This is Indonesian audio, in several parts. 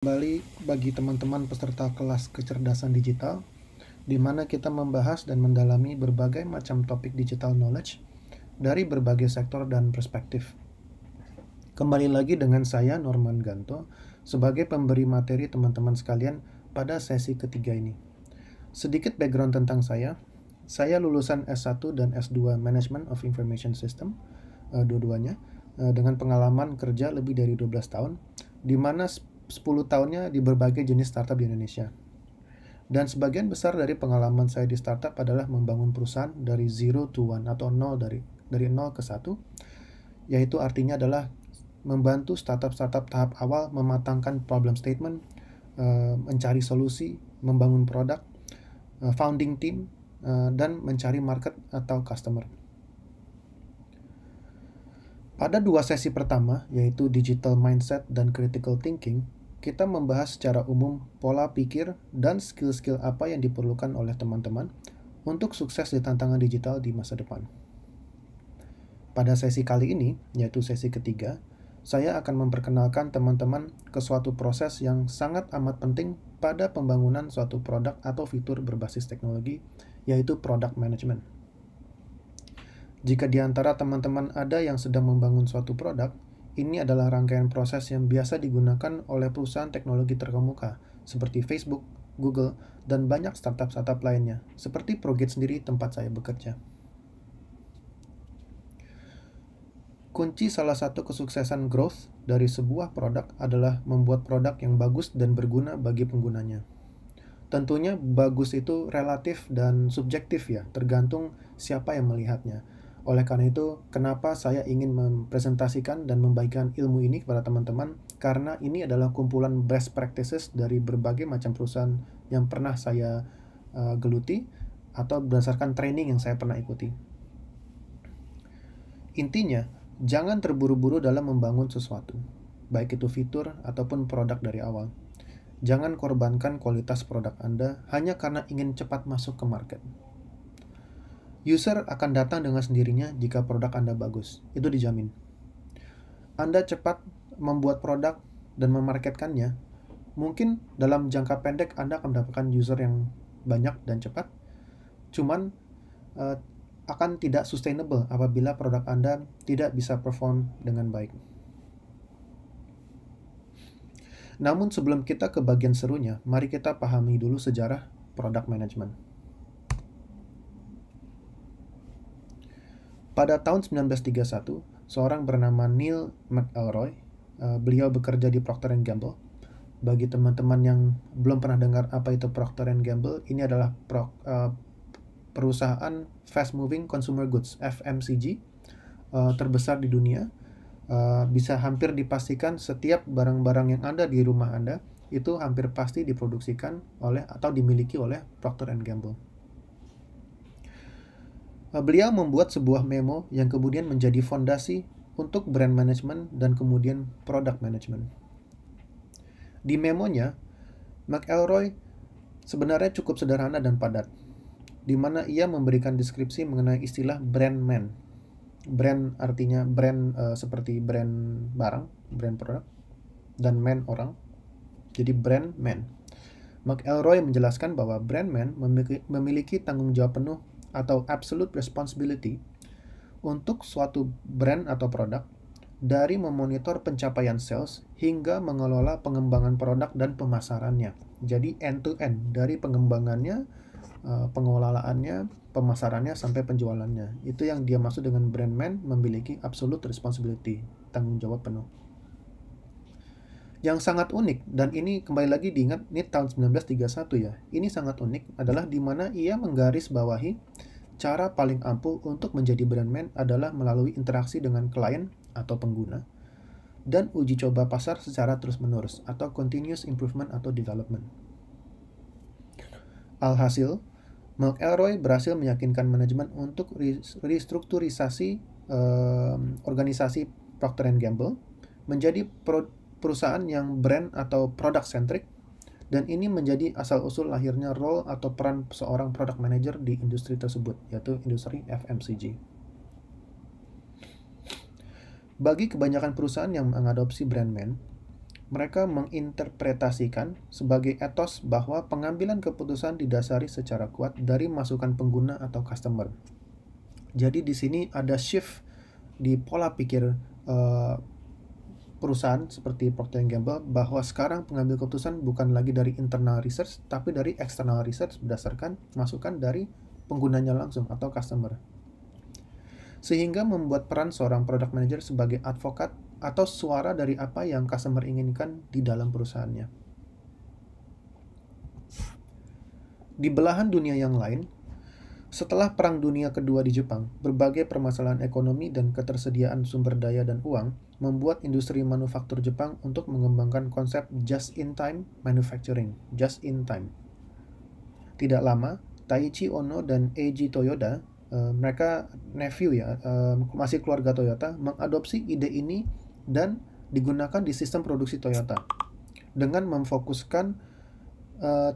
Kembali bagi teman-teman peserta kelas kecerdasan digital, di mana kita membahas dan mendalami berbagai macam topik digital knowledge dari berbagai sektor dan perspektif. Kembali lagi dengan saya, Norman Ganto, sebagai pemberi materi teman-teman sekalian pada sesi ketiga ini. Sedikit background tentang saya lulusan S1 dan S2 Management of Information System, dua-duanya, dengan pengalaman kerja lebih dari 12 tahun, di mana 10 tahunnya di berbagai jenis startup di Indonesia. Dan sebagian besar dari pengalaman saya di startup adalah membangun perusahaan dari 0 to 1 atau 0 dari 0 ke 1, yaitu artinya adalah membantu startup-startup tahap awal mematangkan problem statement, mencari solusi, membangun produk, founding team, dan mencari market atau customer. Pada dua sesi pertama, yaitu digital mindset dan critical thinking, kita membahas secara umum pola pikir dan skill-skill apa yang diperlukan oleh teman-teman untuk sukses di tantangan digital di masa depan. Pada sesi kali ini, yaitu sesi ketiga, saya akan memperkenalkan teman-teman ke suatu proses yang sangat amat penting pada pembangunan suatu produk atau fitur berbasis teknologi, yaitu product management. Jika di antara teman-teman ada yang sedang membangun suatu produk, ini adalah rangkaian proses yang biasa digunakan oleh perusahaan teknologi terkemuka, seperti Facebook, Google, dan banyak startup-startup lainnya, seperti ProGate sendiri tempat saya bekerja. Kunci salah satu kesuksesan growth dari sebuah produk adalah membuat produk yang bagus dan berguna bagi penggunanya. Tentunya bagus itu relatif dan subjektif ya, tergantung siapa yang melihatnya. Oleh karena itu, kenapa saya ingin mempresentasikan dan membagikan ilmu ini kepada teman-teman? Karena ini adalah kumpulan best practices dari berbagai macam perusahaan yang pernah saya geluti atau berdasarkan training yang saya pernah ikuti. Intinya, jangan terburu-buru dalam membangun sesuatu, baik itu fitur ataupun produk dari awal. Jangan korbankan kualitas produk Anda hanya karena ingin cepat masuk ke market. User akan datang dengan sendirinya jika produk Anda bagus, itu dijamin. Anda cepat membuat produk dan memarketkannya, mungkin dalam jangka pendek Anda akan mendapatkan user yang banyak dan cepat, cuman akan tidak sustainable apabila produk Anda tidak bisa perform dengan baik. Namun sebelum kita ke bagian serunya, mari kita pahami dulu sejarah product management. Pada tahun 1931, seorang bernama Neil McElroy, beliau bekerja di Procter & Gamble. Bagi teman-teman yang belum pernah dengar apa itu Procter & Gamble, ini adalah perusahaan fast moving consumer goods, FMCG, terbesar di dunia. Bisa hampir dipastikan setiap barang-barang yang ada di rumah Anda itu hampir pasti diproduksikan oleh atau dimiliki oleh Procter & Gamble. Beliau membuat sebuah memo yang kemudian menjadi fondasi untuk brand management dan kemudian product management. Di memonya, McElroy sebenarnya cukup sederhana dan padat, di mana ia memberikan deskripsi mengenai istilah brand man. Brand artinya brand seperti brand barang, brand produk, dan man orang. Jadi brand man. McElroy menjelaskan bahwa brand man memiliki tanggung jawab penuh atau absolute responsibility untuk suatu brand atau produk, dari memonitor pencapaian sales hingga mengelola pengembangan produk dan pemasarannya. Jadi end to end, dari pengembangannya, pengelolaannya, pemasarannya sampai penjualannya. Itu yang dia maksud dengan brand man memiliki absolute responsibility, tanggung jawab penuh. Yang sangat unik, dan ini kembali lagi diingat, ini tahun 1931 ya. Ini sangat unik adalah di mana ia menggarisbawahi cara paling ampuh untuk menjadi brand man adalah melalui interaksi dengan klien atau pengguna dan uji coba pasar secara terus-menerus atau continuous improvement atau development. Alhasil, McElroy berhasil meyakinkan manajemen untuk restrukturisasi organisasi Procter & Gamble menjadi perusahaan yang brand atau product centric, dan ini menjadi asal-usul lahirnya role atau peran seorang product manager di industri tersebut, yaitu industri FMCG. Bagi kebanyakan perusahaan yang mengadopsi brand man, Mereka menginterpretasikan sebagai etos bahwa pengambilan keputusan didasari secara kuat dari masukan pengguna atau customer. Jadi di sini ada shift di pola pikir perusahaan seperti Procter & Gamble bahwa sekarang pengambil keputusan bukan lagi dari internal research tapi dari external research berdasarkan masukan dari penggunanya langsung atau customer. Sehingga membuat peran seorang product manager sebagai advokat atau suara dari apa yang customer inginkan di dalam perusahaannya. Di belahan dunia yang lain, setelah Perang Dunia Kedua di Jepang, berbagai permasalahan ekonomi dan ketersediaan sumber daya dan uang membuat industri manufaktur Jepang untuk mengembangkan konsep just-in-time manufacturing, just-in-time. Tidak lama, Taiichi Ohno dan Eiji Toyoda, mereka nephew ya, masih keluarga Toyota, mengadopsi ide ini dan digunakan di sistem produksi Toyota dengan memfokuskan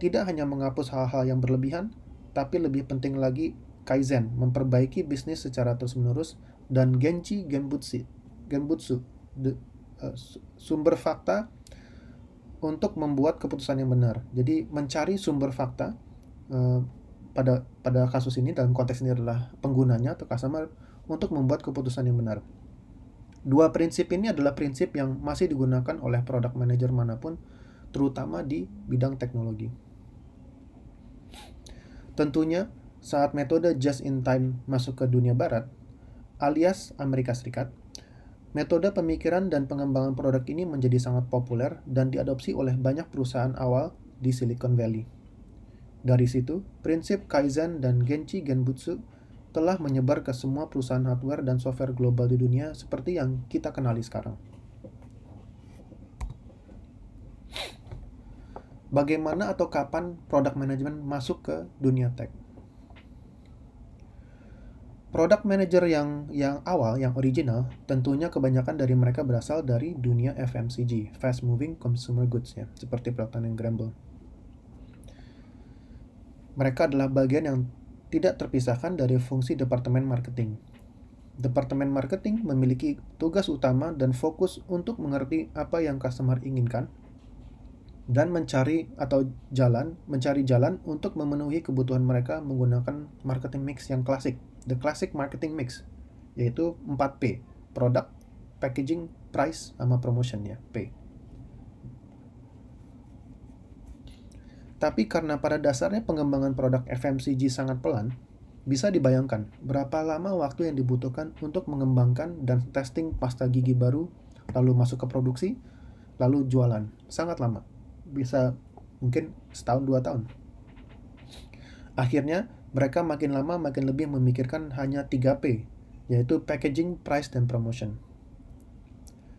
tidak hanya menghapus hal-hal yang berlebihan, tapi lebih penting lagi Kaizen, memperbaiki bisnis secara terus-menerus, dan Genbutsu, sumber fakta untuk membuat keputusan yang benar. Jadi mencari sumber fakta pada kasus ini, dalam konteks ini adalah penggunanya atau customer, untuk membuat keputusan yang benar. Dua prinsip ini adalah prinsip yang masih digunakan oleh product manager manapun, terutama di bidang teknologi. Tentunya, saat metode just-in-time masuk ke dunia barat, alias Amerika Serikat, metode pemikiran dan pengembangan produk ini menjadi sangat populer dan diadopsi oleh banyak perusahaan awal di Silicon Valley. Dari situ, prinsip Kaizen dan Genbutsu telah menyebar ke semua perusahaan hardware dan software global di dunia seperti yang kita kenali sekarang. Bagaimana atau kapan product management masuk ke dunia tech? Product manager yang awal, yang original, tentunya kebanyakan dari mereka berasal dari dunia FMCG, fast moving consumer goods ya, seperti Procter & Gamble. Mereka adalah bagian yang tidak terpisahkan dari fungsi departemen marketing. Departemen marketing memiliki tugas utama dan fokus untuk mengerti apa yang customer inginkan dan mencari jalan untuk memenuhi kebutuhan mereka menggunakan marketing mix yang klasik, the classic marketing mix, yaitu 4P, product, packaging, price, sama promotion ya, P. Tapi karena pada dasarnya pengembangan produk FMCG sangat pelan, bisa dibayangkan berapa lama waktu yang dibutuhkan untuk mengembangkan dan testing pasta gigi baru, lalu masuk ke produksi, lalu jualan. Sangat lama. Bisa mungkin 1-2 tahun. Akhirnya, mereka makin lama makin lebih memikirkan hanya 3P, yaitu packaging, price, dan promotion.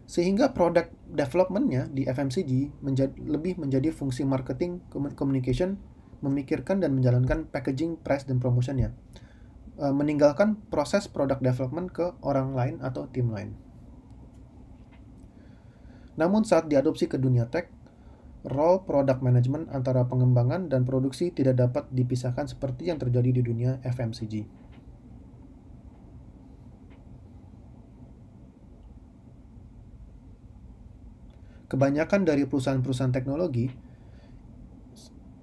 Sehingga product development-nya di FMCG lebih menjadi fungsi marketing, communication, memikirkan dan menjalankan packaging, price, dan promotion-nya. Meninggalkan proses product development ke orang lain atau tim lain. Namun saat diadopsi ke dunia tech, role product management antara pengembangan dan produksi tidak dapat dipisahkan seperti yang terjadi di dunia FMCG. Kebanyakan dari perusahaan-perusahaan teknologi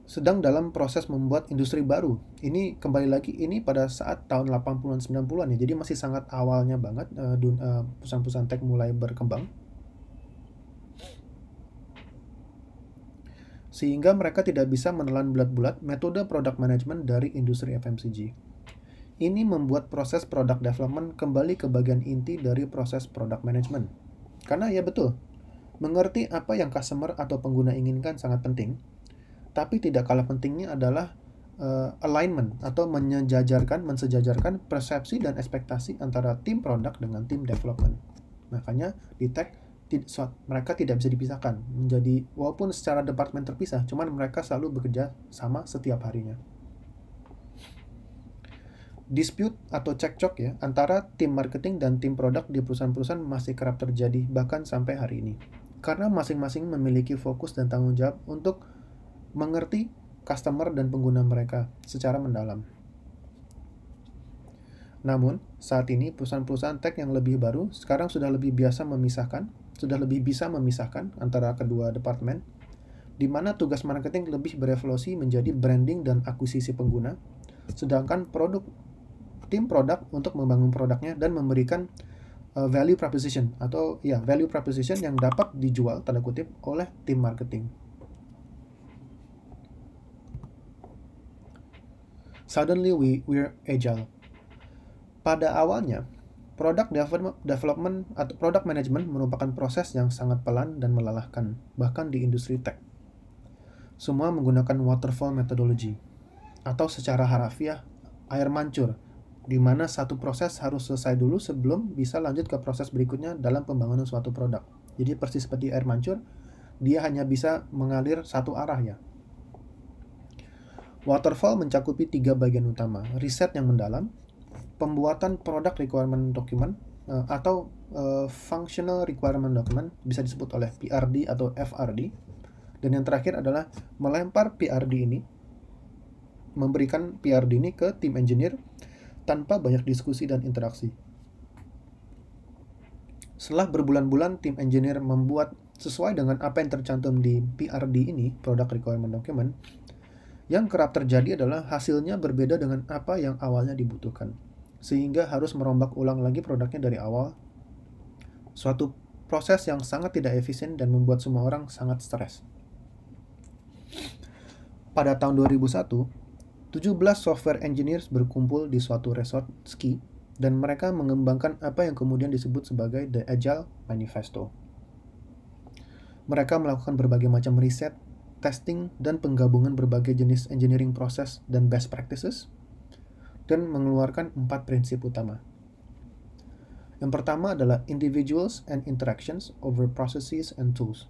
sedang dalam proses membuat industri baru. Ini kembali lagi, ini pada saat tahun 80-an 90-an ya. Jadi masih sangat awalnya banget perusahaan-perusahaan tech mulai berkembang. Sehingga mereka tidak bisa menelan bulat-bulat metode product management dari industri FMCG. Ini membuat proses product development kembali ke bagian inti dari proses product management. Karena ya betul, mengerti apa yang customer atau pengguna inginkan sangat penting, tapi tidak kalah pentingnya adalah alignment atau mensejajarkan persepsi dan ekspektasi antara tim produk dengan tim development. Makanya di tech, mereka tidak bisa dipisahkan menjadi, walaupun secara departemen terpisah, cuman mereka selalu bekerja sama setiap harinya. Dispute atau cekcok ya antara tim marketing dan tim produk di perusahaan-perusahaan masih kerap terjadi bahkan sampai hari ini, karena masing-masing memiliki fokus dan tanggung jawab untuk mengerti customer dan pengguna mereka secara mendalam. Namun, saat ini perusahaan-perusahaan tech yang lebih baru sekarang sudah lebih biasa memisahkan sudah lebih bisa memisahkan antara kedua departemen, di mana tugas marketing lebih berevolusi menjadi branding dan akuisisi pengguna, sedangkan tim produk untuk membangun produknya dan memberikan value proposition yang dapat dijual tanda kutip oleh tim marketing. Suddenly we're agile. Pada awalnya, product development atau product management merupakan proses yang sangat pelan dan melelahkan, bahkan di industri tech. Semua menggunakan waterfall methodology, atau secara harafiah, air mancur, di mana satu proses harus selesai dulu sebelum bisa lanjut ke proses berikutnya dalam pembangunan suatu produk. Jadi persis seperti air mancur, dia hanya bisa mengalir satu arah ya. Waterfall mencakupi 3 bagian utama: riset yang mendalam, pembuatan product requirement document atau functional requirement document, bisa disebut oleh PRD atau FRD, dan yang terakhir adalah melempar memberikan PRD ini ke tim engineer tanpa banyak diskusi dan interaksi. Setelah berbulan-bulan tim engineer membuat sesuai dengan apa yang tercantum di PRD ini, product requirement document, yang kerap terjadi adalah hasilnya berbeda dengan apa yang awalnya dibutuhkan, sehingga harus merombak ulang lagi produknya dari awal. Suatu proses yang sangat tidak efisien dan membuat semua orang sangat stres. Pada tahun 2001, 17 software engineers berkumpul di suatu resort ski dan mereka mengembangkan apa yang kemudian disebut sebagai The Agile Manifesto. Mereka melakukan berbagai macam riset, testing, dan penggabungan berbagai jenis engineering proses dan best practices, dan mengeluarkan 4 prinsip utama. Yang pertama adalah individuals and interactions over processes and tools.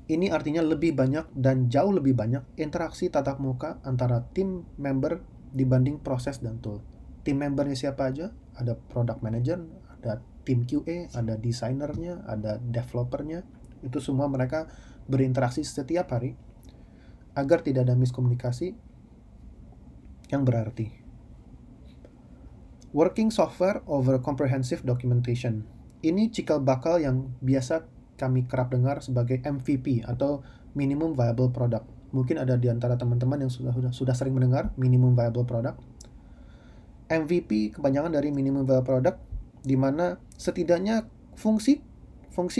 Ini artinya lebih banyak dan jauh lebih banyak interaksi tatap muka antara tim member dibanding proses dan tool. Tim membernya siapa aja? Ada product manager, ada tim QA, ada desainernya, ada developernya. Itu semua mereka berinteraksi setiap hari agar tidak ada miskomunikasi yang berarti. Working software over comprehensive documentation. Ini cikal bakal yang biasa kami kerap dengar sebagai MVP atau minimum viable product. Mungkin ada di antara teman-teman yang sudah sering mendengar minimum viable product. MVP kepanjangan dari minimum viable product, di mana setidaknya fungsi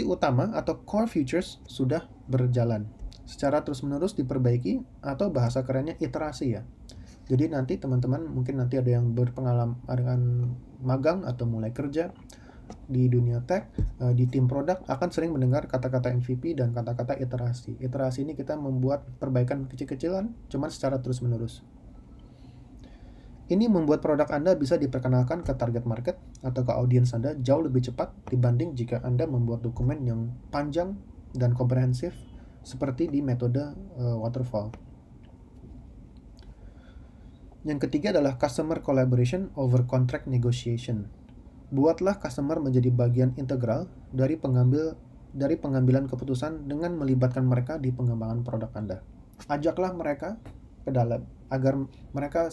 utama atau core features sudah berjalan secara terus-menerus diperbaiki, atau bahasa kerennya iterasi ya. Jadi nanti teman-teman mungkin nanti ada yang berpengalaman dengan magang atau mulai kerja di dunia tech, di tim produk akan sering mendengar kata-kata MVP dan kata-kata iterasi. Iterasi ini kita membuat perbaikan kecil-kecilan cuman secara terus-menerus. Ini membuat produk Anda bisa diperkenalkan ke target market atau ke audiens Anda jauh lebih cepat dibanding jika Anda membuat dokumen yang panjang dan komprehensif seperti di metode waterfall. Yang ketiga adalah customer collaboration over contract negotiation. Buatlah customer menjadi bagian integral dari pengambilan keputusan dengan melibatkan mereka di pengembangan produk Anda. Ajaklah mereka ke dalam agar mereka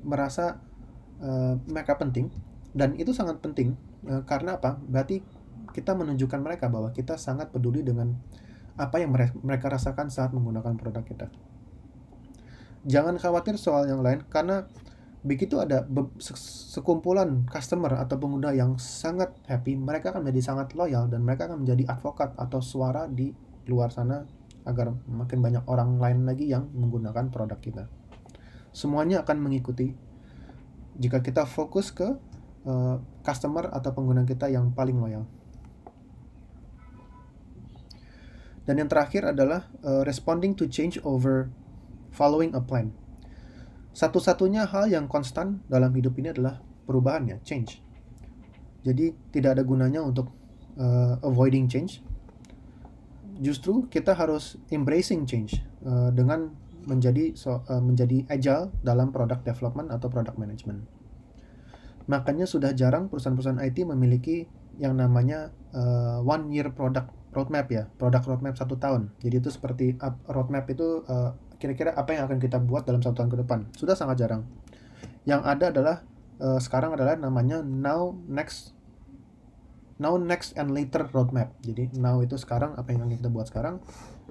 merasa mereka penting, dan itu sangat penting karena apa? Berarti kita menunjukkan mereka bahwa kita sangat peduli dengan apa yang mereka rasakan saat menggunakan produk kita. Jangan khawatir soal yang lain, karena begitu ada sekumpulan customer atau pengguna yang sangat happy, mereka akan menjadi sangat loyal dan mereka akan menjadi advokat atau suara di luar sana agar makin banyak orang lain lagi yang menggunakan produk kita. Semuanya akan mengikuti jika kita fokus ke customer atau pengguna kita yang paling loyal. Dan yang terakhir adalah responding to change over following a plan. Satu-satunya hal yang konstan dalam hidup ini adalah perubahan ya, change. Jadi tidak ada gunanya untuk avoiding change. Justru kita harus embracing change dengan menjadi agile dalam product development atau product management. Makanya sudah jarang perusahaan-perusahaan IT memiliki yang namanya one year product roadmap ya, product roadmap 1 tahun. Jadi itu seperti roadmap itu kira-kira apa yang akan kita buat dalam 1 tahun ke depan. Sudah sangat jarang. Yang ada adalah sekarang adalah namanya now, next, now, next, and later roadmap. Jadi now itu sekarang, apa yang kita buat sekarang,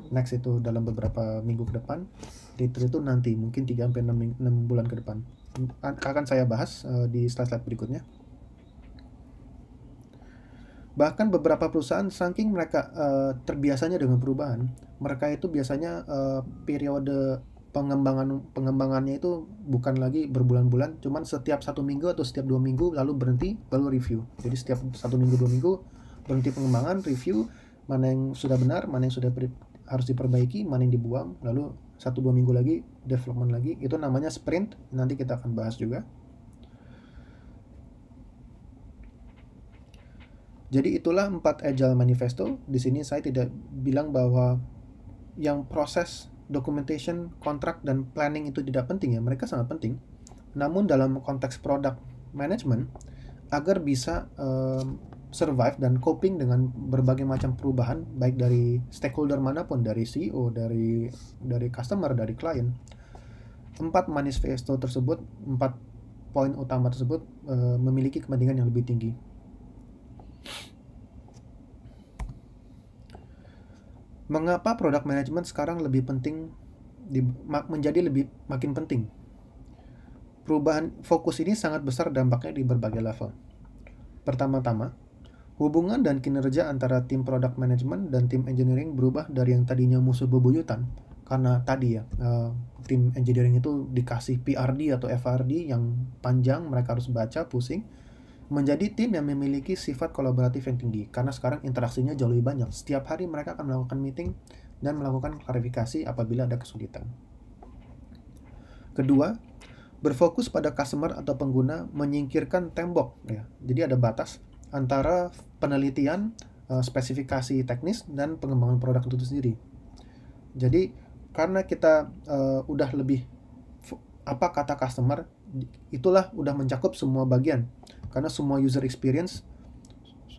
next itu dalam beberapa minggu ke depan, later itu nanti mungkin 3-6 bulan ke depan. Akan saya bahas di slide-slide berikutnya. Bahkan beberapa perusahaan saking mereka terbiasanya dengan perubahan, mereka itu biasanya periode pengembangannya itu bukan lagi berbulan-bulan, cuman setiap 1 minggu atau setiap 2 minggu lalu berhenti, lalu review. Jadi setiap 1 minggu 2 minggu berhenti pengembangan, review mana yang sudah benar, mana yang sudah harus diperbaiki, mana yang dibuang, lalu 1-2 minggu lagi development lagi. Itu namanya sprint, nanti kita akan bahas juga. Jadi itulah 4 Agile Manifesto. Di sini saya tidak bilang bahwa yang proses documentation, kontrak, dan planning itu tidak penting ya. Mereka sangat penting. Namun dalam konteks product management, agar bisa survive dan coping dengan berbagai macam perubahan, baik dari stakeholder manapun, dari CEO, dari customer, dari klien, 4 manifesto tersebut, 4 poin utama tersebut memiliki kepentingan yang lebih tinggi. Mengapa product management sekarang lebih penting, menjadi makin penting? Perubahan fokus ini sangat besar dampaknya di berbagai level. Pertama-tama, hubungan dan kinerja antara tim product management dan tim engineering berubah dari yang tadinya musuh bebuyutan, karena tadi ya, tim engineering itu dikasih PRD atau FRD yang panjang, mereka harus baca, pusing, menjadi tim yang memiliki sifat kolaboratif yang tinggi, karena sekarang interaksinya jauh lebih banyak. Setiap hari mereka akan melakukan meeting dan melakukan klarifikasi apabila ada kesulitan. Kedua, berfokus pada customer atau pengguna, menyingkirkan tembok ya. Jadi ada batas antara penelitian, spesifikasi teknis, dan pengembangan produk itu sendiri. Jadi karena kita udah lebih apa kata customer, itulah udah mencakup semua bagian. Karena semua user experience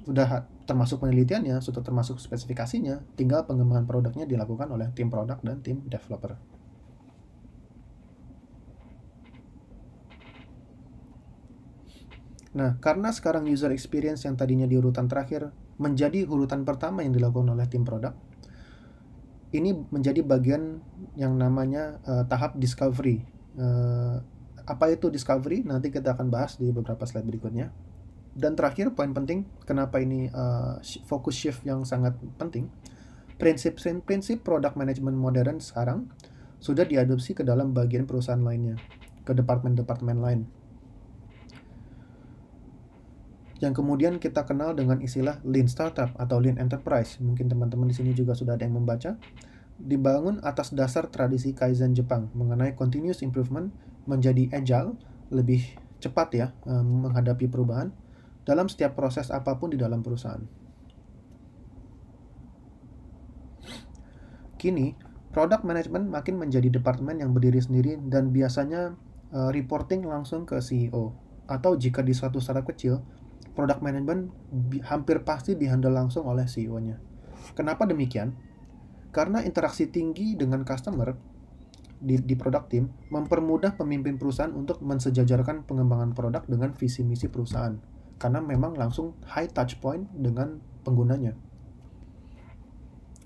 sudah termasuk penelitiannya, sudah termasuk spesifikasinya, tinggal pengembangan produknya dilakukan oleh tim produk dan tim developer. Nah, karena sekarang user experience yang tadinya di urutan terakhir menjadi urutan pertama yang dilakukan oleh tim produk, ini menjadi bagian yang namanya tahap discovery. Apa itu discovery? Nanti kita akan bahas di beberapa slide berikutnya. Dan terakhir, poin penting, kenapa ini focus shift yang sangat penting. Prinsip product management modern sekarang sudah diadopsi ke dalam bagian perusahaan lainnya, ke departemen-departemen lain, yang kemudian kita kenal dengan istilah Lean Startup atau Lean Enterprise. Mungkin teman-teman di sini juga sudah ada yang membaca. Dibangun atas dasar tradisi Kaizen Jepang mengenai continuous improvement, menjadi agile, lebih cepat ya menghadapi perubahan dalam setiap proses apapun di dalam perusahaan. Kini, product management makin menjadi departemen yang berdiri sendiri dan biasanya reporting langsung ke CEO. Atau jika di suatu startup kecil, product management hampir pasti dihandle langsung oleh CEO-nya. Kenapa demikian? Karena interaksi tinggi dengan customer di product team mempermudah pemimpin perusahaan untuk mensejajarkan pengembangan produk dengan visi misi perusahaan, karena memang langsung high touch point dengan penggunanya.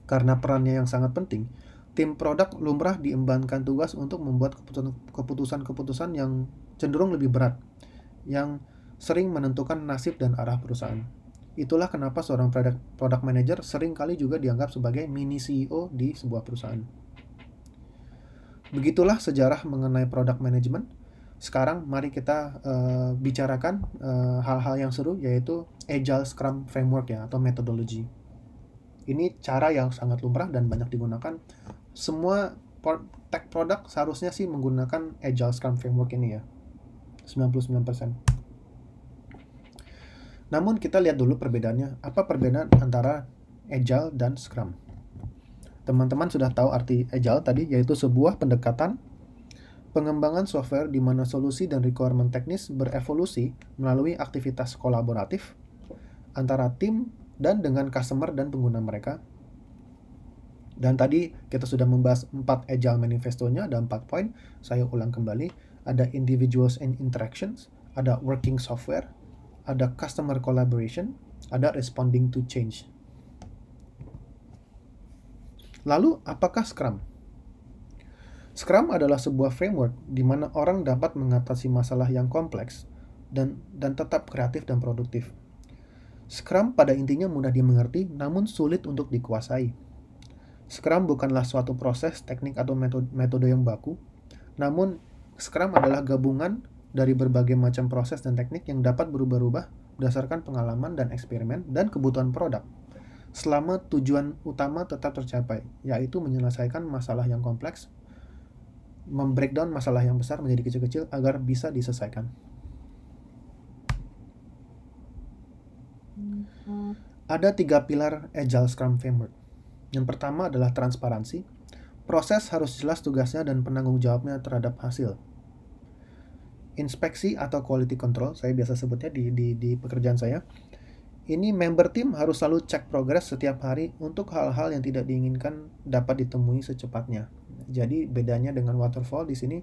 Karena perannya yang sangat penting, tim produk lumrah diembankan tugas untuk membuat keputusan-keputusan yang cenderung lebih berat, yang sering menentukan nasib dan arah perusahaan. Itulah kenapa seorang product manager sering kali juga dianggap sebagai mini CEO di sebuah perusahaan. Begitulah sejarah mengenai product management. Sekarang mari kita bicarakan hal-hal yang seru, yaitu Agile Scrum Framework ya, atau metodologi. Ini cara yang sangat lumrah dan banyak digunakan. Semua tech product seharusnya sih menggunakan Agile Scrum Framework ini ya, 99%. Namun kita lihat dulu perbedaannya. Apa perbedaan antara Agile dan Scrum? Teman-teman sudah tahu arti Agile tadi, yaitu sebuah pendekatan pengembangan software di mana solusi dan requirement teknis berevolusi melalui aktivitas kolaboratif antara tim dan dengan customer dan pengguna mereka. Dan tadi kita sudah membahas 4 Agile Manifesto-nya, ada 4 poin. Saya ulang kembali. Ada individuals and interactions, ada working software, ada customer collaboration, ada responding to change. Lalu, apakah Scrum? Scrum adalah sebuah framework di mana orang dapat mengatasi masalah yang kompleks dan tetap kreatif dan produktif. Scrum pada intinya mudah dimengerti namun sulit untuk dikuasai. Scrum bukanlah suatu proses, teknik, atau metode yang baku, namun Scrum adalah gabungan dari berbagai macam proses dan teknik yang dapat berubah-ubah berdasarkan pengalaman dan eksperimen dan kebutuhan produk, selama tujuan utama tetap tercapai, yaitu menyelesaikan masalah yang kompleks, membreakdown masalah yang besar menjadi kecil-kecil agar bisa diselesaikan. Ada 3 pilar Agile Scrum Framework. Yang pertama adalah transparansi. Proses harus jelas tugasnya dan penanggung jawabnya terhadap hasil. Inspeksi atau quality control, saya biasa sebutnya di pekerjaan saya. Ini member tim harus selalu cek progres setiap hari untuk hal-hal yang tidak diinginkan dapat ditemui secepatnya. Jadi bedanya dengan waterfall di sini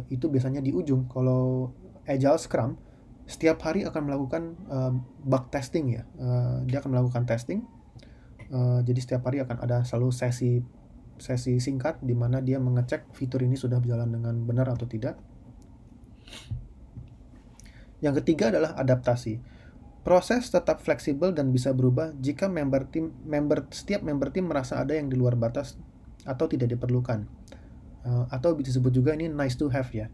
itu biasanya di ujung. Kalau Agile Scrum setiap hari akan melakukan bug testing ya. Dia akan melakukan testing. Jadi setiap hari akan ada selalu sesi singkat di mana dia mengecek fitur ini sudah berjalan dengan benar atau tidak. Yang ketiga adalah adaptasi. Proses tetap fleksibel dan bisa berubah jika setiap member tim merasa ada yang di luar batas atau tidak diperlukan. Atau disebut juga ini nice to have ya.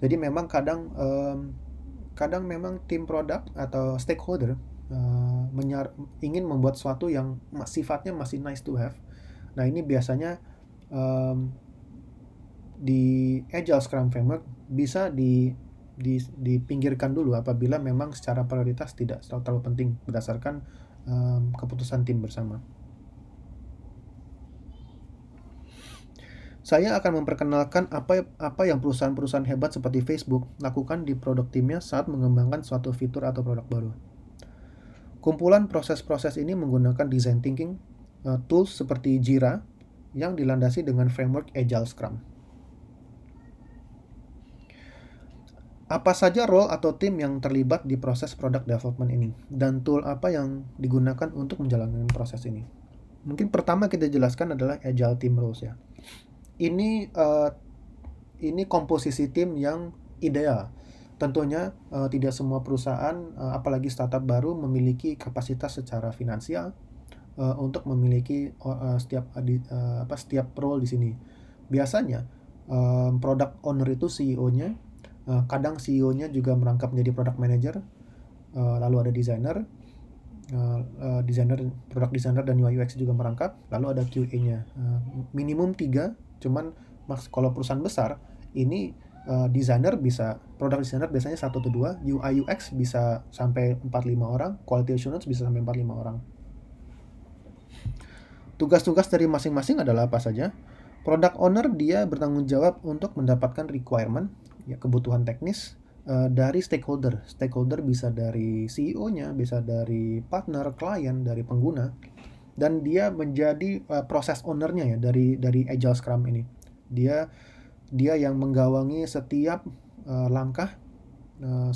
Jadi memang kadang memang tim produk atau stakeholder ingin membuat sesuatu yang sifatnya masih nice to have. Nah ini biasanya di Agile Scrum Framework bisa dipinggirkan dulu apabila memang secara prioritas tidak terlalu penting berdasarkan keputusan tim bersama. Saya akan memperkenalkan apa yang perusahaan-perusahaan hebat seperti Facebook lakukan di produk timnya saat mengembangkan suatu fitur atau produk baru. Kumpulan proses-proses ini menggunakan design thinking, tools seperti Jira yang dilandasi dengan framework Agile Scrum. Apa saja role atau tim yang terlibat di proses product development ini, dan tool apa yang digunakan untuk menjalankan proses ini. Mungkin pertama kita jelaskan adalah Agile Team Roles ya. Ini komposisi tim yang ideal. Tentunya tidak semua perusahaan, apalagi startup baru, memiliki kapasitas secara finansial untuk memiliki setiap role di sini. Biasanya product owner itu CEO-nya, kadang CEO-nya juga merangkap menjadi product manager, lalu ada designer, product designer dan UI UX juga merangkap, lalu ada QA-nya. Minimum 3, cuman kalau perusahaan besar ini product designer biasanya 1 atau 2, UI UX bisa sampai 4-5 orang, quality assurance bisa sampai 4-5 orang. Tugas-tugas dari masing-masing adalah apa saja? Product owner dia bertanggung jawab untuk mendapatkan requirement, ya kebutuhan teknis dari stakeholder. Stakeholder bisa dari CEO-nya, bisa dari partner, klien, dari pengguna, dan dia menjadi proses owner-nya ya dari Agile Scrum ini. Dia yang menggawangi setiap langkah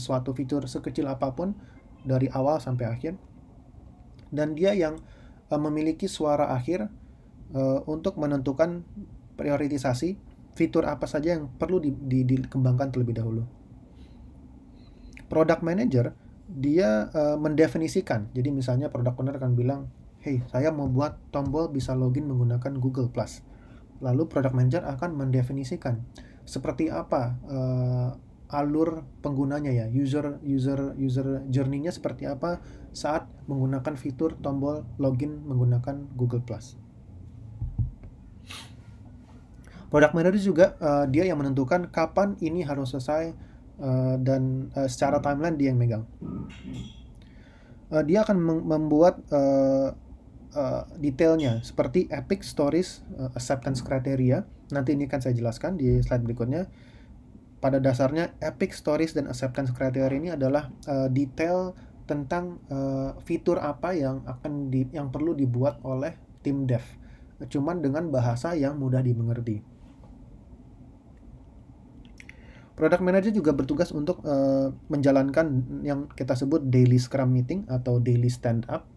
suatu fitur sekecil apapun dari awal sampai akhir, dan dia yang memiliki suara akhir untuk menentukan prioritisasi fitur apa saja yang perlu dikembangkan terlebih dahulu. Product manager dia mendefinisikan. Jadi misalnya product owner akan bilang, hey, saya mau buat tombol bisa login menggunakan Google+. Lalu product manager akan mendefinisikan seperti apa alur penggunanya ya, user journey-nya seperti apa saat menggunakan fitur tombol login menggunakan Google+. Product manager juga dia yang menentukan kapan ini harus selesai dan secara timeline dia yang megang. Dia akan membuat detailnya seperti Epic Stories Acceptance Criteria. Nanti ini akan saya jelaskan di slide berikutnya. Pada dasarnya Epic Stories dan Acceptance Criteria ini adalah detail tentang fitur apa yang perlu dibuat oleh tim dev, cuman dengan bahasa yang mudah dimengerti. Product manager juga bertugas untuk menjalankan yang kita sebut daily scrum meeting atau daily stand up.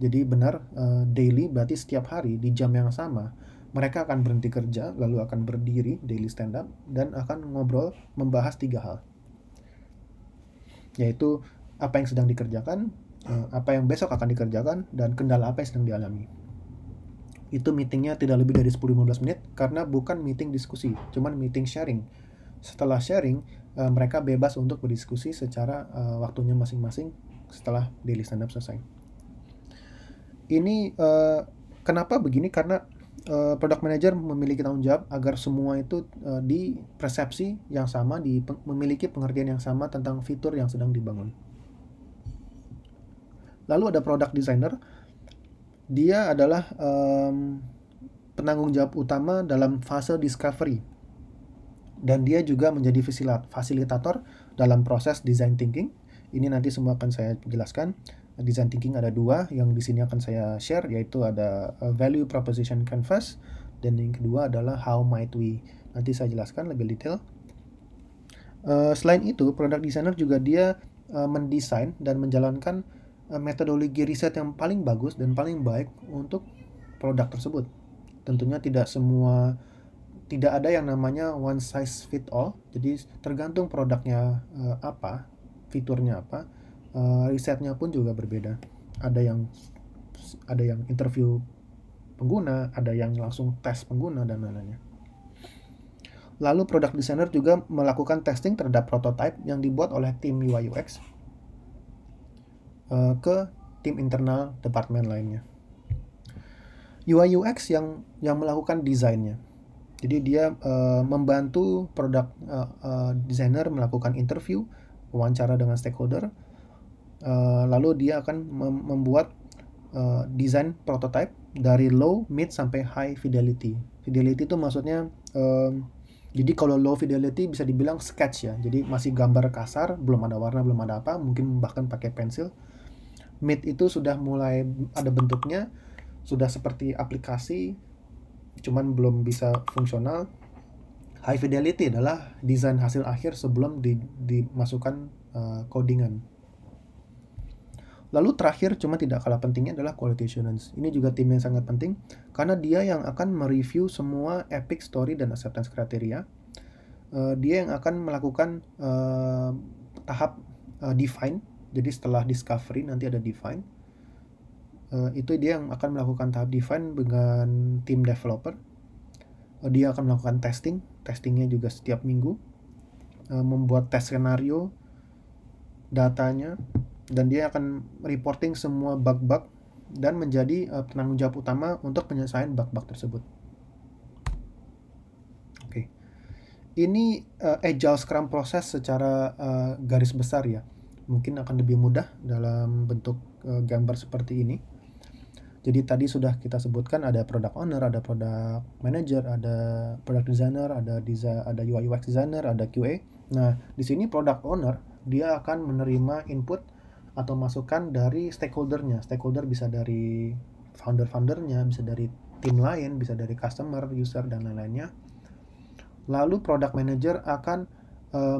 Jadi benar, daily berarti setiap hari di jam yang sama mereka akan berhenti kerja, lalu akan berdiri daily stand up dan akan ngobrol membahas 3 hal, yaitu apa yang sedang dikerjakan, apa yang besok akan dikerjakan, dan kendala apa yang sedang dialami. Itu meetingnya tidak lebih dari 10-15 menit karena bukan meeting diskusi, cuman meeting sharing. Setelah sharing, mereka bebas untuk berdiskusi secara waktunya masing-masing setelah daily stand up selesai. Ini kenapa begini? Karena product manager memiliki tanggung jawab agar semua itu di persepsi yang sama, memiliki pengertian yang sama tentang fitur yang sedang dibangun. Lalu ada product designer. Dia adalah penanggung jawab utama dalam fase discovery. Dan dia juga menjadi fasilitator dalam proses design thinking. Ini nanti semua akan saya jelaskan. Design thinking ada 2 yang di sini akan saya share, yaitu ada value proposition canvas dan yang kedua adalah how might we. Nanti saya jelaskan lebih detail. Selain itu, product designer juga dia mendesain dan menjalankan metodologi riset yang paling bagus dan paling baik untuk produk tersebut. Tentunya tidak ada yang namanya one size fit all. Jadi tergantung produknya apa, fiturnya apa, risetnya pun juga berbeda. Ada yang interview pengguna, ada yang langsung tes pengguna dan lain-lainnya. Lalu product designer juga melakukan testing terhadap prototype yang dibuat oleh tim UI UX ke tim internal departemen lainnya. UI UX yang melakukan desainnya. Jadi dia membantu product designer melakukan interview, wawancara dengan stakeholder. Lalu dia akan membuat desain prototype dari low, mid, sampai high fidelity. Fidelity itu maksudnya jadi kalau low fidelity bisa dibilang sketch ya. Jadi masih gambar kasar, belum ada warna, belum ada apa, mungkin bahkan pakai pensil. Mid itu sudah mulai ada bentuknya, sudah seperti aplikasi, cuman belum bisa fungsional. High fidelity adalah desain hasil akhir sebelum dimasukkan codingan. Lalu terakhir, cuma tidak kalah pentingnya adalah quality assurance. Ini juga tim yang sangat penting karena dia yang akan mereview semua epic story dan acceptance criteria. Dia yang akan melakukan tahap define. Jadi setelah discovery nanti ada define. Itu dia yang akan melakukan tahap define dengan tim developer. Dia akan melakukan testingnya juga setiap minggu, membuat tes skenario, datanya, dan dia akan reporting semua bug-bug dan menjadi penanggung jawab utama untuk penyelesaian bug-bug tersebut. Oke. Ini agile scrum proses secara garis besar ya. Mungkin akan lebih mudah dalam bentuk gambar seperti ini. Jadi tadi sudah kita sebutkan ada product owner, ada product manager, ada product designer, ada UI UX designer, ada QA. Nah, di sini product owner dia akan menerima input atau masukan dari stakeholdernya. Stakeholder bisa dari founder-foundernya, bisa dari tim lain, bisa dari customer, user, dan lain-lainnya. Lalu product manager akan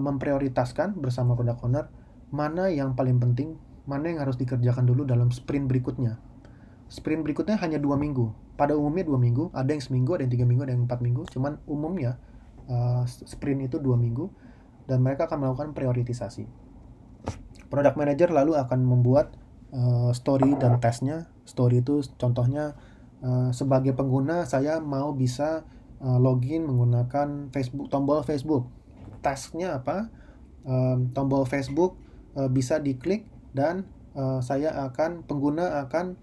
memprioritaskan bersama product owner mana yang paling penting, mana yang harus dikerjakan dulu dalam sprint berikutnya. Sprint berikutnya hanya 2 minggu. Pada umumnya 2 minggu, ada yang seminggu, ada yang 3 minggu, ada yang 4 minggu. Cuman umumnya sprint itu 2 minggu dan mereka akan melakukan prioritisasi. Product manager lalu akan membuat story dan testnya. Story itu contohnya sebagai pengguna saya mau bisa login menggunakan Facebook, tombol Facebook. Tasknya apa? Tombol Facebook bisa diklik dan pengguna akan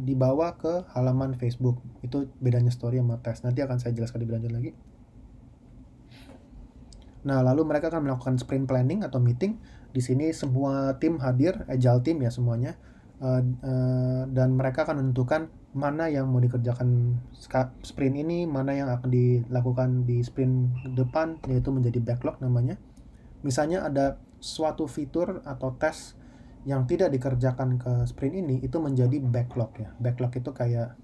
dibawa ke halaman Facebook. Itu bedanya story sama test. Nanti akan saya jelaskan lebih lanjut lagi. Nah, lalu mereka akan melakukan sprint planning atau meeting. Di sini semua tim hadir, agile team ya semuanya. Dan mereka akan menentukan mana yang mau dikerjakan sprint ini, mana yang akan dilakukan di sprint depan, yaitu menjadi backlog namanya. Misalnya ada suatu fitur atau tes yang tidak dikerjakan ke sprint ini, itu menjadi backlog ya. Backlog itu kayak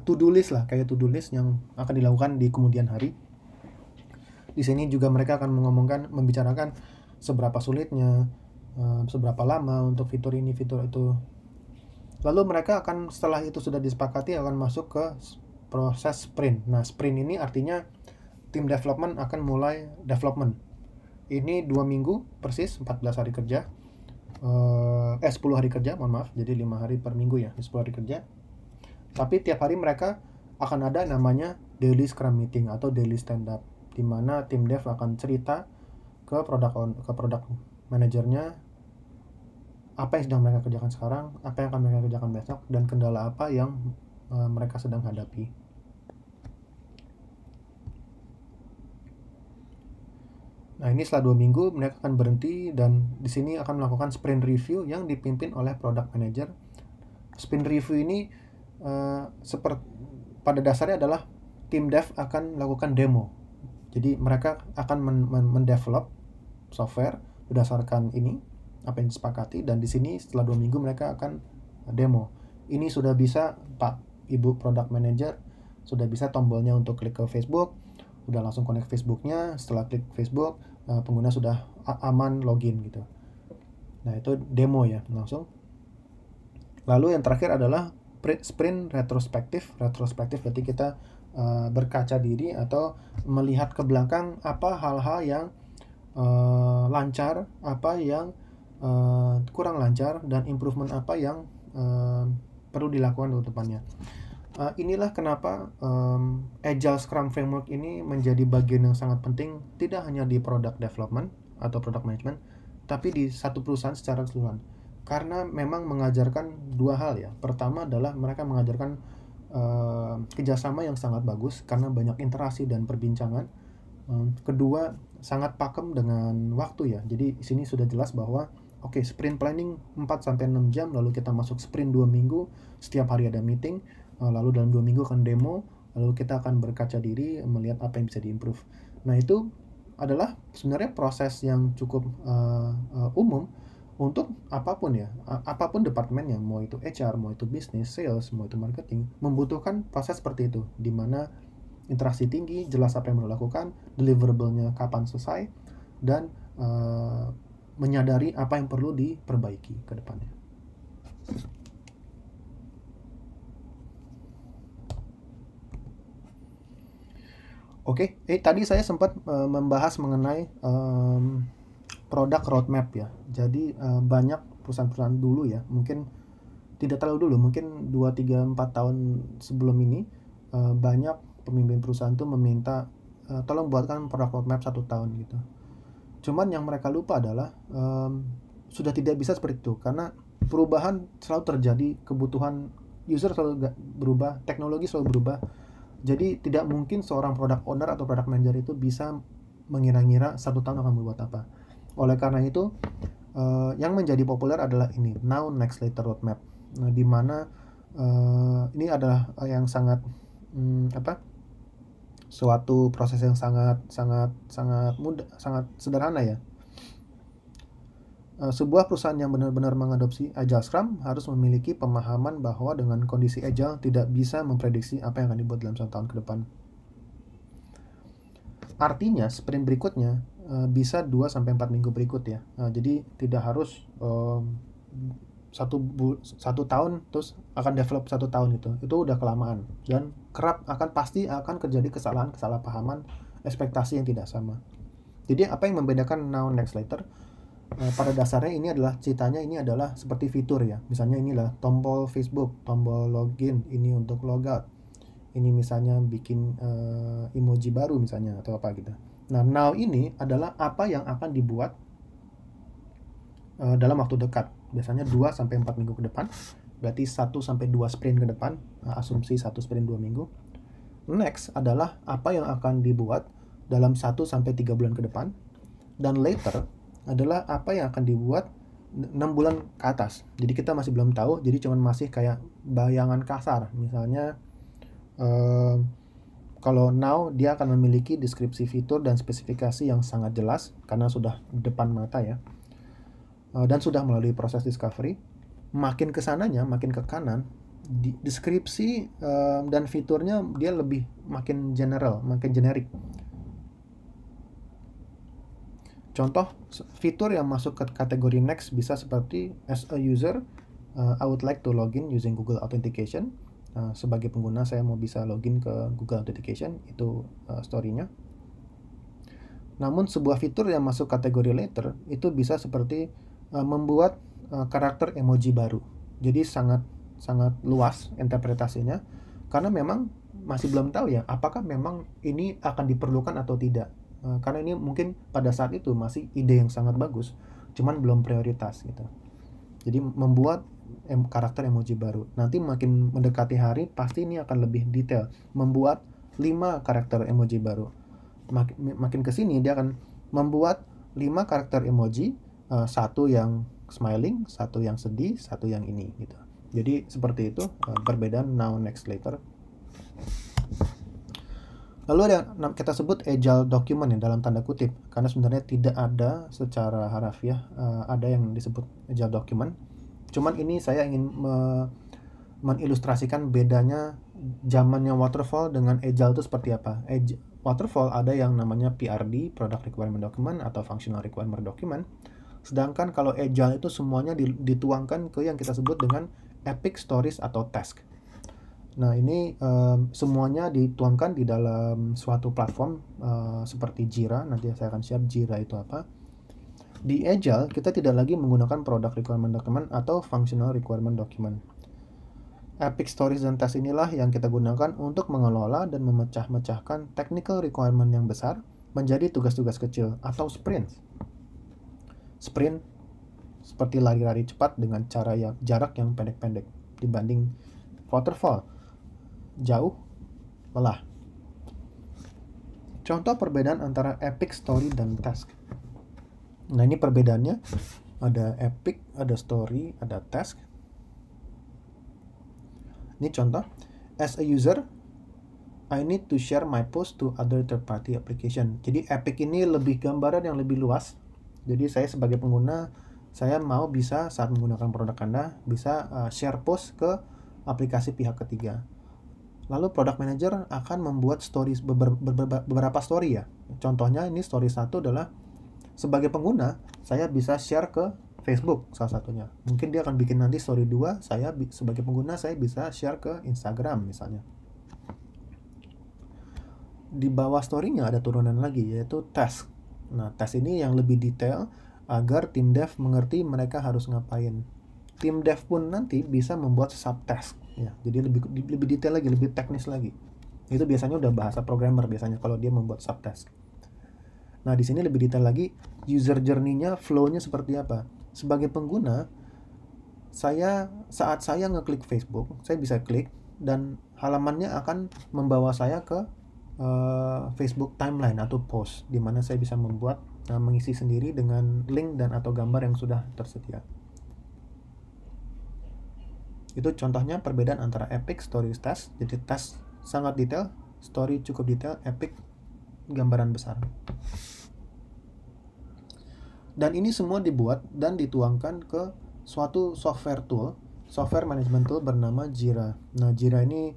to-do list lah, kayak to-do list yang akan dilakukan di kemudian hari. Di sini juga mereka akan membicarakan seberapa sulitnya, seberapa lama untuk fitur ini, fitur itu. Lalu mereka akan, setelah itu sudah disepakati, akan masuk ke proses sprint. Nah, sprint ini artinya tim development akan mulai development. Ini 2 minggu persis, 14 hari kerja. 10 hari kerja, mohon maaf. Jadi 5 hari per minggu ya, 10 hari kerja. Tapi tiap hari mereka akan ada namanya daily scrum meeting atau daily stand up, di mana tim dev akan cerita ke product manajernya apa yang sedang mereka kerjakan sekarang, apa yang akan mereka kerjakan besok, dan kendala apa yang mereka sedang hadapi. Nah, ini setelah 2 minggu mereka akan berhenti, dan di sini akan melakukan sprint review yang dipimpin oleh product manager. Sprint review ini pada dasarnya adalah tim dev akan melakukan demo. Jadi mereka akan mendevelop software berdasarkan ini, apa yang disepakati, dan di sini setelah 2 minggu mereka akan demo. Ini sudah bisa, Pak Ibu Product Manager, sudah bisa tombolnya untuk klik ke Facebook, udah langsung connect Facebooknya. Setelah klik Facebook, pengguna sudah aman login gitu. Nah, itu demo ya, langsung. Lalu yang terakhir adalah sprint retrospektif. Retrospektif berarti kita berkaca diri atau melihat ke belakang, apa hal-hal yang lancar, apa yang kurang lancar, dan improvement apa yang perlu dilakukan untuk depannya. Inilah kenapa Agile Scrum Framework ini menjadi bagian yang sangat penting, tidak hanya di product development atau product management, tapi di satu perusahaan secara keseluruhan. Karena memang mengajarkan dua hal ya. Pertama adalah mereka mengajarkan kerjasama yang sangat bagus karena banyak interaksi dan perbincangan. Kedua, sangat pakem dengan waktu ya. Jadi di sini sudah jelas bahwa sprint planning 4-6 jam, lalu kita masuk sprint 2 minggu, setiap hari ada meeting, lalu dalam 2 minggu akan demo, lalu kita akan berkaca diri, melihat apa yang bisa diimprove. Nah, itu adalah sebenarnya proses yang cukup umum untuk apapun ya, apapun departemennya, mau itu HR, mau itu bisnis, sales, mau itu marketing, membutuhkan proses seperti itu, di mana interaksi tinggi, jelas apa yang mau dilakukan, deliverable-nya kapan selesai, dan menyadari apa yang perlu diperbaiki ke depannya. Oke, tadi saya sempat membahas mengenai product roadmap ya. Jadi banyak perusahaan-perusahaan dulu ya, mungkin tidak terlalu dulu, mungkin 2, 3, 4 tahun sebelum ini, banyak pemimpin perusahaan tuh meminta tolong buatkan product roadmap 1 tahun gitu. Cuman yang mereka lupa adalah sudah tidak bisa seperti itu, karena perubahan selalu terjadi, kebutuhan user selalu berubah, teknologi selalu berubah. Jadi tidak mungkin seorang product owner atau product manager itu bisa mengira-ngira 1 tahun akan berbuat apa. Oleh karena itu, yang menjadi populer adalah ini, now next later roadmap. Nah, di mana ini adalah yang sangat suatu proses yang sangat mudah, sangat sederhana ya. Sebuah perusahaan yang benar-benar mengadopsi Agile Scrum harus memiliki pemahaman bahwa dengan kondisi Agile tidak bisa memprediksi apa yang akan dibuat dalam 1 tahun ke depan. Artinya sprint berikutnya bisa 2-4 minggu berikut ya. Jadi tidak harus 1 tahun terus akan develop 1 tahun gitu. Itu udah kelamaan, dan pasti akan terjadi kesalahpahaman, ekspektasi yang tidak sama. Jadi apa yang membedakan now next later? Pada dasarnya ini adalah ceritanya, ini adalah seperti fitur ya. Misalnya inilah tombol Facebook, tombol login, ini untuk logout. Ini misalnya bikin emoji baru misalnya atau apa gitu. Nah, now ini adalah apa yang akan dibuat dalam waktu dekat. Biasanya 2-4 minggu ke depan. Berarti 1-2 sprint ke depan. Asumsi 1 sprint 2 minggu. Next adalah apa yang akan dibuat dalam 1-3 bulan ke depan. Dan later adalah apa yang akan dibuat 6 bulan ke atas. Jadi kita masih belum tahu. Jadi cuman masih kayak bayangan kasar. Misalnya kalau now dia akan memiliki deskripsi fitur dan spesifikasi yang sangat jelas karena sudah depan mata ya. Dan sudah melalui proses discovery. Makin ke sananya, makin ke kanan, deskripsi dan fiturnya dia lebih makin general, makin generik. Contoh fitur yang masuk ke kategori next bisa seperti as a user, I would like to login using Google Authentication. Sebagai pengguna saya mau bisa login ke Google Authentication, itu story-nya. Namun sebuah fitur yang masuk kategori later itu bisa seperti membuat karakter emoji baru. Jadi sangat luas interpretasinya, karena memang masih belum tahu ya apakah memang ini akan diperlukan atau tidak. Karena ini mungkin pada saat itu masih ide yang sangat bagus, cuman belum prioritas gitu. Jadi membuat karakter emoji baru. Nanti makin mendekati hari pasti ini akan lebih detail, membuat 5 karakter emoji baru. Makin kesini dia akan membuat 5 karakter emoji, satu yang smiling, satu yang sedih, satu yang ini gitu. Jadi seperti itu perbedaan now, next, later. Lalu ada yang kita sebut agile document ya, dalam tanda kutip, karena sebenarnya tidak ada secara harafiah ada yang disebut agile document. Cuman ini saya ingin mengilustrasikan bedanya zamannya waterfall dengan agile itu seperti apa. Waterfall ada yang namanya PRD, Product Requirement Document, atau Functional Requirement Document. Sedangkan kalau agile itu semuanya dituangkan ke yang kita sebut dengan epic stories atau task. Nah ini semuanya dituangkan di dalam suatu platform seperti Jira. Nanti saya akan share Jira itu apa. Di Agile kita tidak lagi menggunakan Product Requirement Document atau Functional Requirement Document. Epic Stories dan Task inilah yang kita gunakan untuk mengelola dan memecah-mecahkan technical requirement yang besar menjadi tugas-tugas kecil atau sprint. Sprint seperti lari-lari cepat dengan jarak yang pendek-pendek dibanding waterfall. Jauh, lelah. Contoh perbedaan antara epic, story, dan task. Nah ini perbedaannya, ada epic, ada story, ada task. Ini contoh, as a user, I need to share my post to other third-party application. Jadi epic ini lebih gambaran yang lebih luas. Jadi saya sebagai pengguna, saya mau bisa saat menggunakan produk Anda, bisa share post ke aplikasi pihak ketiga. Lalu product manager akan membuat stories, beberapa story ya. Contohnya ini story 1 adalah sebagai pengguna saya bisa share ke Facebook salah satunya. Mungkin dia akan bikin nanti story 2, saya sebagai pengguna saya bisa share ke Instagram misalnya. Di bawah story-nya ada turunan lagi yaitu task. Nah, task ini yang lebih detail agar tim dev mengerti mereka harus ngapain. Tim dev pun nanti bisa membuat subtask ya. Jadi lebih detail lagi, lebih teknis lagi. Itu biasanya udah bahasa programmer biasanya kalau dia membuat subtask. Nah, di sini lebih detail lagi, user journey-nya, flow-nya seperti apa. Sebagai pengguna, saat saya ngeklik Facebook, saya bisa klik dan halamannya akan membawa saya ke Facebook timeline atau post, di mana saya bisa membuat mengisi sendiri dengan link dan atau gambar yang sudah tersedia. Itu contohnya perbedaan antara epic, story, task. Jadi task sangat detail, story cukup detail, epic gambaran besar. Dan ini semua dibuat dan dituangkan ke suatu software management tool bernama Jira. Nah, Jira ini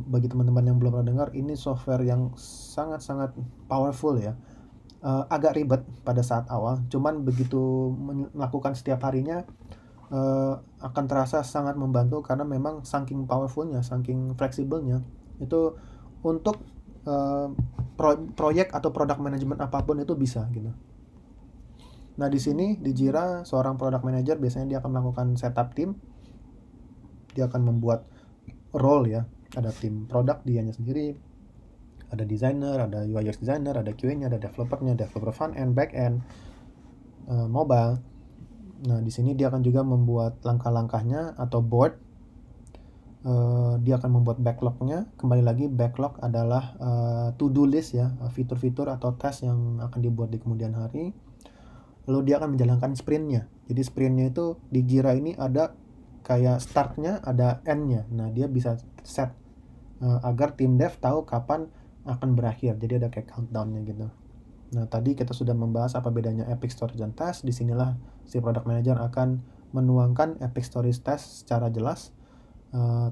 bagi teman-teman yang belum pernah dengar, ini software yang sangat-sangat powerful ya. Agak ribet pada saat awal, cuman begitu melakukan setiap harinya akan terasa sangat membantu karena memang saking powerfulnya, saking fleksibelnya itu untuk proyek atau product management apapun itu bisa gitu. Nah di sini di Jira seorang product manager biasanya dia akan melakukan setup tim, dia akan membuat role ya, ada tim product dianya sendiri, ada designer, ada UI UX designer, ada QA-nya, ada developer-nya, developer front end, back end, mobile. Nah di sini dia akan juga membuat langkah-langkahnya atau board. Dia akan membuat backlog-nya. Kembali lagi backlog adalah to-do list ya, fitur-fitur atau task yang akan dibuat di kemudian hari. Lalu dia akan menjalankan sprint-nya. Jadi sprint-nya itu di Jira ini ada kayak start-nya, ada end-nya. Nah dia bisa set agar tim dev tahu kapan akan berakhir. Jadi ada kayak countdown-nya gitu. Nah tadi kita sudah membahas apa bedanya epic stories dan task. Disinilah si product manager akan menuangkan epic stories task secara jelas,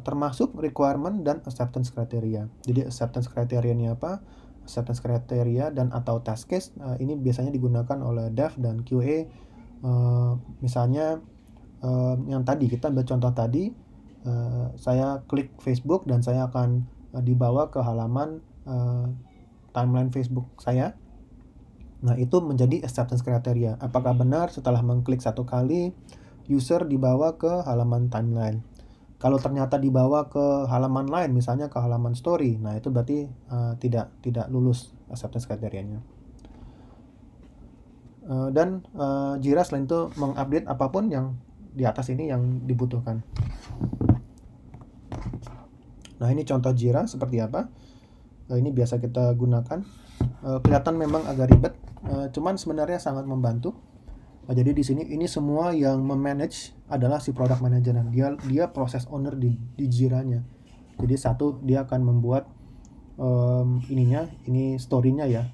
termasuk requirement dan acceptance criteria. Jadi acceptance criteria-nya apa? acceptance criteria dan atau test case. Ini biasanya digunakan oleh dev dan QA. Misalnya yang tadi kita ambil contoh tadi, saya klik Facebook dan saya akan dibawa ke halaman timeline Facebook saya. Nah, itu menjadi acceptance criteria. Apakah benar setelah mengklik satu kali, user dibawa ke halaman timeline? Kalau ternyata dibawa ke halaman lain, misalnya ke halaman story, nah itu berarti tidak lulus acceptance kriterianya. Dan Jira selain itu mengupdate apapun yang di atas ini yang dibutuhkan. Nah, ini contoh Jira seperti apa. Ini biasa kita gunakan. Kelihatan memang agak ribet, cuman sebenarnya sangat membantu. Jadi di sini ini semua yang memanage adalah si product manager. Dia proses owner di Jira-nya. Jadi dia akan membuat ini story-nya ya,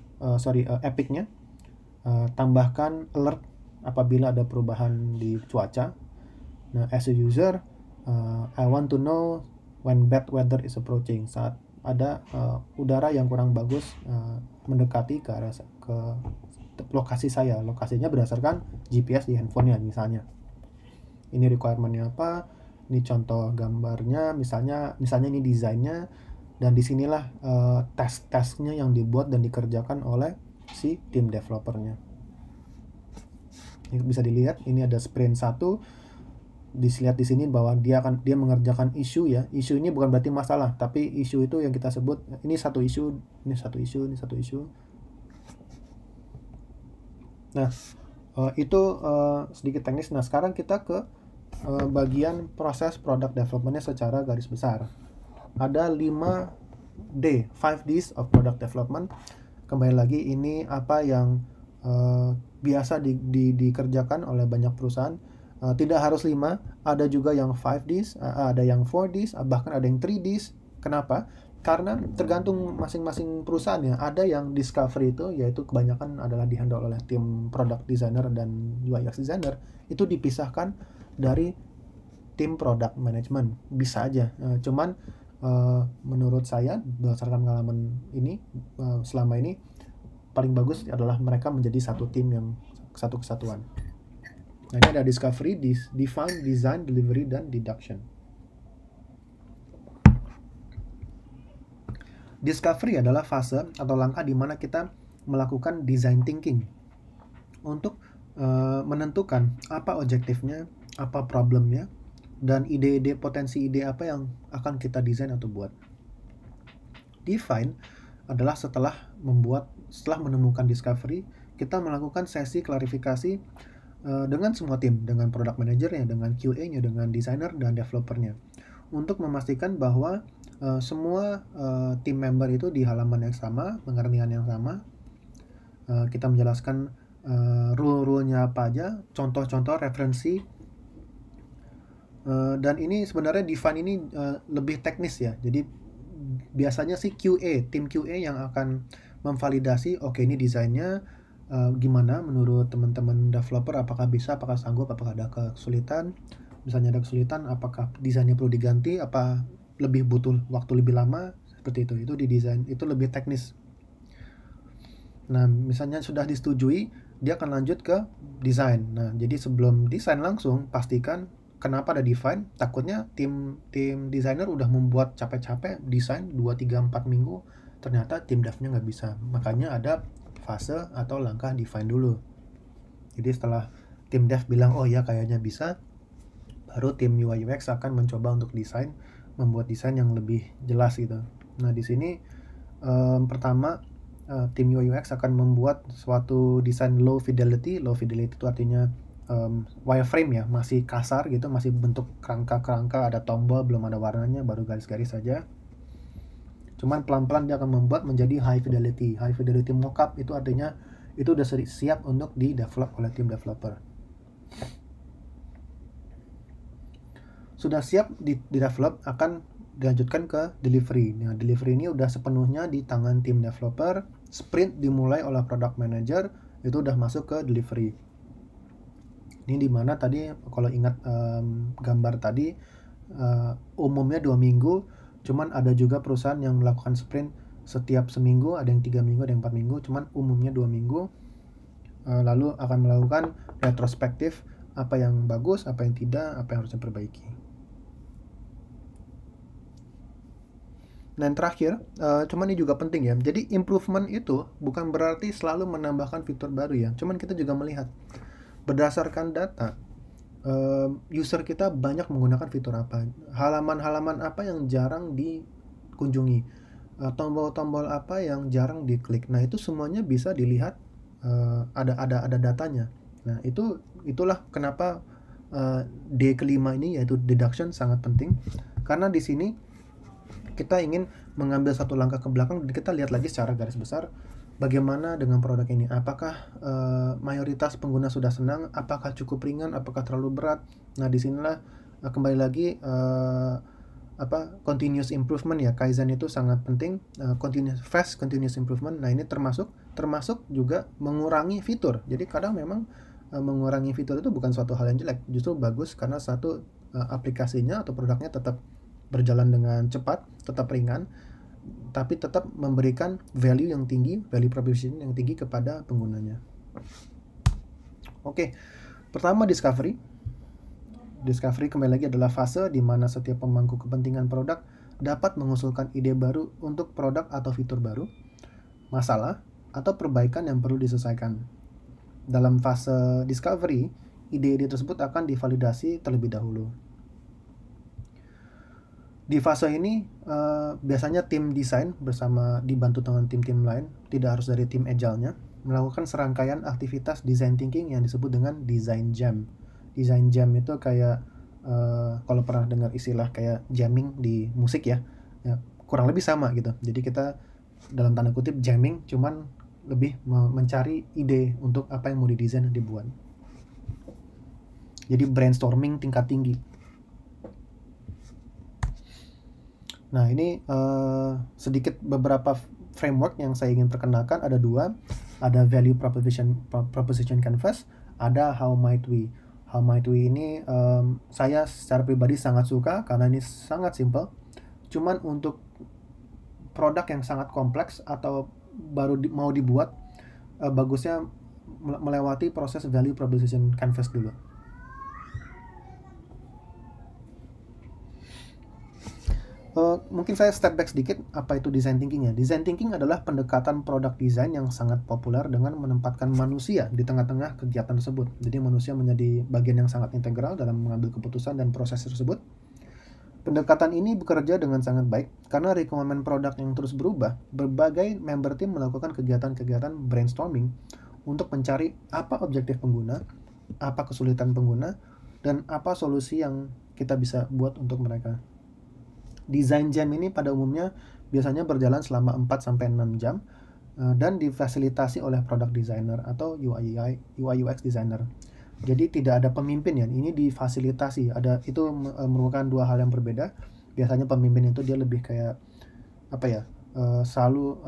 epic-nya. Tambahkan alert apabila ada perubahan di cuaca. Nah, as a user, I want to know when bad weather is approaching. Saat ada udara yang kurang bagus mendekati ke lokasi saya. Lokasinya berdasarkan GPS di handphonenya misalnya. Ini requirement-nya apa? Ini contoh gambarnya, misalnya ini desainnya, dan disinilah tes-tesnya yang dibuat dan dikerjakan oleh si tim developernya. Ini bisa dilihat, ini ada sprint 1. Dilihat di sini bahwa dia mengerjakan isu ya. Isu ini bukan berarti masalah, tapi isu itu yang kita sebut ini satu isu, ini satu isu, ini satu isu. Nah, itu sedikit teknis. Nah, sekarang kita ke bagian proses product development-nya secara garis besar. Ada 5Ds of product development. Kembali lagi, ini apa yang biasa dikerjakan oleh banyak perusahaan. Tidak harus 5, ada juga yang 5Ds, ada yang 4Ds, bahkan ada yang 3Ds. Kenapa? Karena tergantung masing-masing perusahaan ya. Ada yang discovery itu, yaitu kebanyakan adalah dihandle oleh tim product designer dan UI UX designer. Itu dipisahkan dari tim product management. Bisa aja. Cuman menurut saya, berdasarkan pengalaman ini, selama ini, paling bagus adalah mereka menjadi satu tim yang satu kesatuan. Nah, ini ada discovery, define, design, delivery, dan deduction. Discovery adalah fase atau langkah di mana kita melakukan design thinking untuk menentukan apa objektifnya, apa problemnya, dan potensi ide apa yang akan kita desain atau buat. Define adalah setelah menemukan discovery, kita melakukan sesi klarifikasi dengan semua tim, dengan product manager-nya, dengan QA-nya, dengan designer dan developer-nya, untuk memastikan bahwa semua tim member itu di halaman yang sama, pengertian yang sama. Kita menjelaskan rule-rule-nya apa aja, contoh-contoh, referensi, dan ini sebenarnya define ini lebih teknis ya. Jadi biasanya sih tim QA yang akan memvalidasi, oke, ini desainnya gimana menurut teman-teman developer, apakah bisa, apakah sanggup, apakah ada kesulitan. Misalnya ada kesulitan, apakah desainnya perlu diganti, apa lebih butuh waktu lebih lama, seperti itu di desain, itu lebih teknis. Nah, misalnya sudah disetujui, dia akan lanjut ke desain. Nah, jadi sebelum desain langsung, pastikan kenapa ada define. Takutnya tim desainer udah membuat capek-capek desain 2, 3, 4 minggu, ternyata tim devnya nggak bisa. Makanya ada fase atau langkah define dulu. Jadi setelah tim dev bilang, oh ya kayaknya bisa, baru tim UI UX akan mencoba untuk membuat desain yang lebih jelas gitu. Nah, di sini pertama tim UI UX akan membuat suatu desain low fidelity. Low fidelity itu artinya wireframe ya, masih kasar gitu, masih bentuk kerangka, ada tombol, belum ada warnanya, baru garis-garis saja. Cuman pelan-pelan dia akan membuat menjadi high fidelity. High fidelity mockup itu artinya itu udah siap untuk di-develop oleh tim developer. Sudah siap di-develop, akan dilanjutkan ke delivery. Nah, delivery ini udah sepenuhnya di tangan tim developer. Sprint dimulai oleh product manager, itu udah masuk ke delivery. Ini dimana tadi kalau ingat gambar tadi, umumnya 2 minggu, cuman ada juga perusahaan yang melakukan sprint setiap seminggu, ada yang 3 minggu, ada yang 4 minggu, cuman umumnya 2 minggu. Lalu akan melakukan retrospektif, apa yang bagus, apa yang tidak, apa yang harus diperbaiki. Dan terakhir, cuman ini juga penting ya. Jadi improvement itu bukan berarti selalu menambahkan fitur baru ya. Cuman kita juga melihat berdasarkan data, user kita banyak menggunakan fitur apa, halaman-halaman apa yang jarang dikunjungi, tombol-tombol apa yang jarang diklik. Nah, itu semuanya bisa dilihat, ada datanya. Nah, itulah kenapa D kelima ini, yaitu deduction, sangat penting, karena di sini kita ingin mengambil satu langkah ke belakang dan kita lihat lagi secara garis besar bagaimana dengan produk ini. Apakah mayoritas pengguna sudah senang? Apakah cukup ringan? Apakah terlalu berat? Nah, disinilah kembali lagi continuous improvement ya, Kaizen itu sangat penting, continuous improvement. Nah, ini termasuk juga mengurangi fitur. Jadi kadang memang mengurangi fitur itu bukan suatu hal yang jelek, justru bagus karena satu, aplikasinya atau produknya tetap berjalan dengan cepat, tetap ringan, tapi tetap memberikan value yang tinggi, value proposition yang tinggi kepada penggunanya. Oke, pertama discovery. Discovery kembali lagi adalah fase di mana setiap pemangku kepentingan produk dapat mengusulkan ide baru untuk produk atau fitur baru, masalah, atau perbaikan yang perlu diselesaikan. Dalam fase discovery, ide-ide tersebut akan divalidasi terlebih dahulu. Di fase ini biasanya tim desain dibantu dengan tim-tim lain, tidak harus dari tim agile-nya, melakukan serangkaian aktivitas design thinking yang disebut dengan design jam. Design jam itu kayak kalau pernah dengar istilah kayak jamming di musik ya, kurang lebih sama gitu. Jadi kita dalam tanda kutip jamming, cuman lebih mencari ide untuk apa yang mau didesain dan dibuat. Jadi brainstorming tingkat tinggi. Nah, ini sedikit beberapa framework yang saya ingin perkenalkan. Ada 2, ada value proposition canvas, ada how might we. How might we ini saya secara pribadi sangat suka karena ini sangat simple. Cuman untuk produk yang sangat kompleks atau baru mau dibuat, bagusnya melewati proses value proposition canvas dulu. Mungkin saya step back sedikit, apa itu design thinking ya? Design thinking adalah pendekatan produk design yang sangat populer dengan menempatkan manusia di tengah-tengah kegiatan tersebut. Jadi manusia menjadi bagian yang sangat integral dalam mengambil keputusan dan proses tersebut. Pendekatan ini bekerja dengan sangat baik karena requirement produk yang terus berubah. Berbagai member tim melakukan kegiatan-kegiatan brainstorming untuk mencari apa objektif pengguna, apa kesulitan pengguna, dan apa solusi yang kita bisa buat untuk mereka. Design jam ini pada umumnya biasanya berjalan selama 4-6 jam dan difasilitasi oleh product designer atau UI UX designer. Jadi tidak ada pemimpin ya, ini difasilitasi. Itu merupakan 2 hal yang berbeda. Biasanya pemimpin itu dia lebih kayak selalu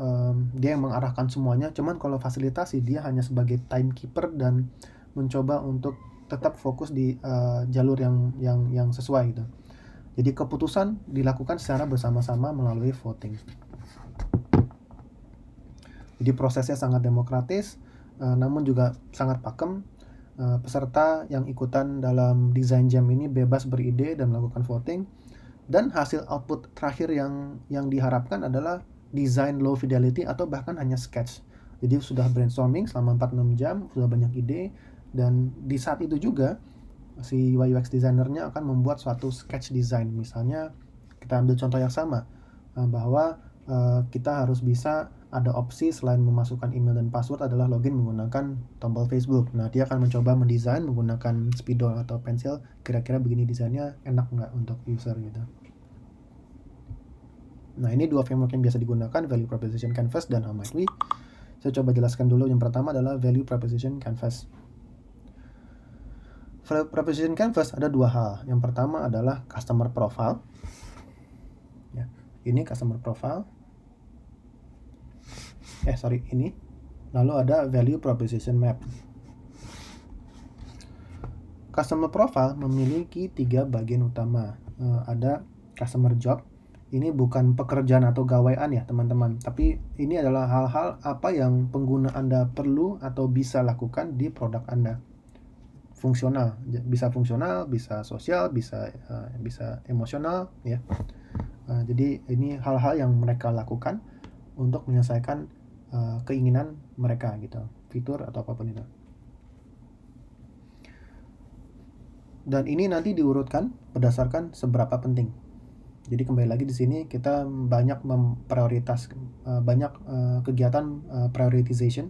dia yang mengarahkan semuanya. Cuman kalau fasilitasi dia hanya sebagai timekeeper dan mencoba untuk tetap fokus di jalur yang sesuai gitu. Jadi keputusan dilakukan secara bersama-sama melalui voting. Jadi prosesnya sangat demokratis, namun juga sangat pakem. Peserta yang ikutan dalam design jam ini bebas beride dan melakukan voting. Dan hasil output terakhir yang diharapkan adalah design low fidelity atau bahkan hanya sketch. Jadi sudah brainstorming selama 4-6 jam, sudah banyak ide, dan di saat itu juga si UI UX designernya akan membuat suatu sketch design. Misalnya kita ambil contoh yang sama, bahwa kita harus bisa ada opsi selain memasukkan email dan password adalah login menggunakan tombol Facebook. Nah, dia akan mencoba mendesain menggunakan spidol atau pensil, kira-kira begini desainnya enak nggak untuk user gitu. Nah, ini 2 framework yang biasa digunakan, value proposition canvas dan how might we. Saya coba jelaskan dulu. Yang pertama adalah value proposition canvas. Value proposition canvas ada 2 hal. Yang pertama adalah customer profile. Ya, ini customer profile. Ini. Lalu ada value proposition map. Customer profile memiliki 3 bagian utama. Ada customer job, Ini bukan pekerjaan atau gawaian ya teman-teman, tapi ini adalah hal-hal apa yang pengguna Anda perlu atau bisa lakukan di produk Anda. Fungsional, bisa sosial, bisa emosional ya. Jadi ini hal-hal yang mereka lakukan untuk menyelesaikan keinginan mereka gitu, fitur atau apapun itu. Dan ini nanti diurutkan berdasarkan seberapa penting. Jadi kembali lagi di sini kita banyak kegiatan prioritization.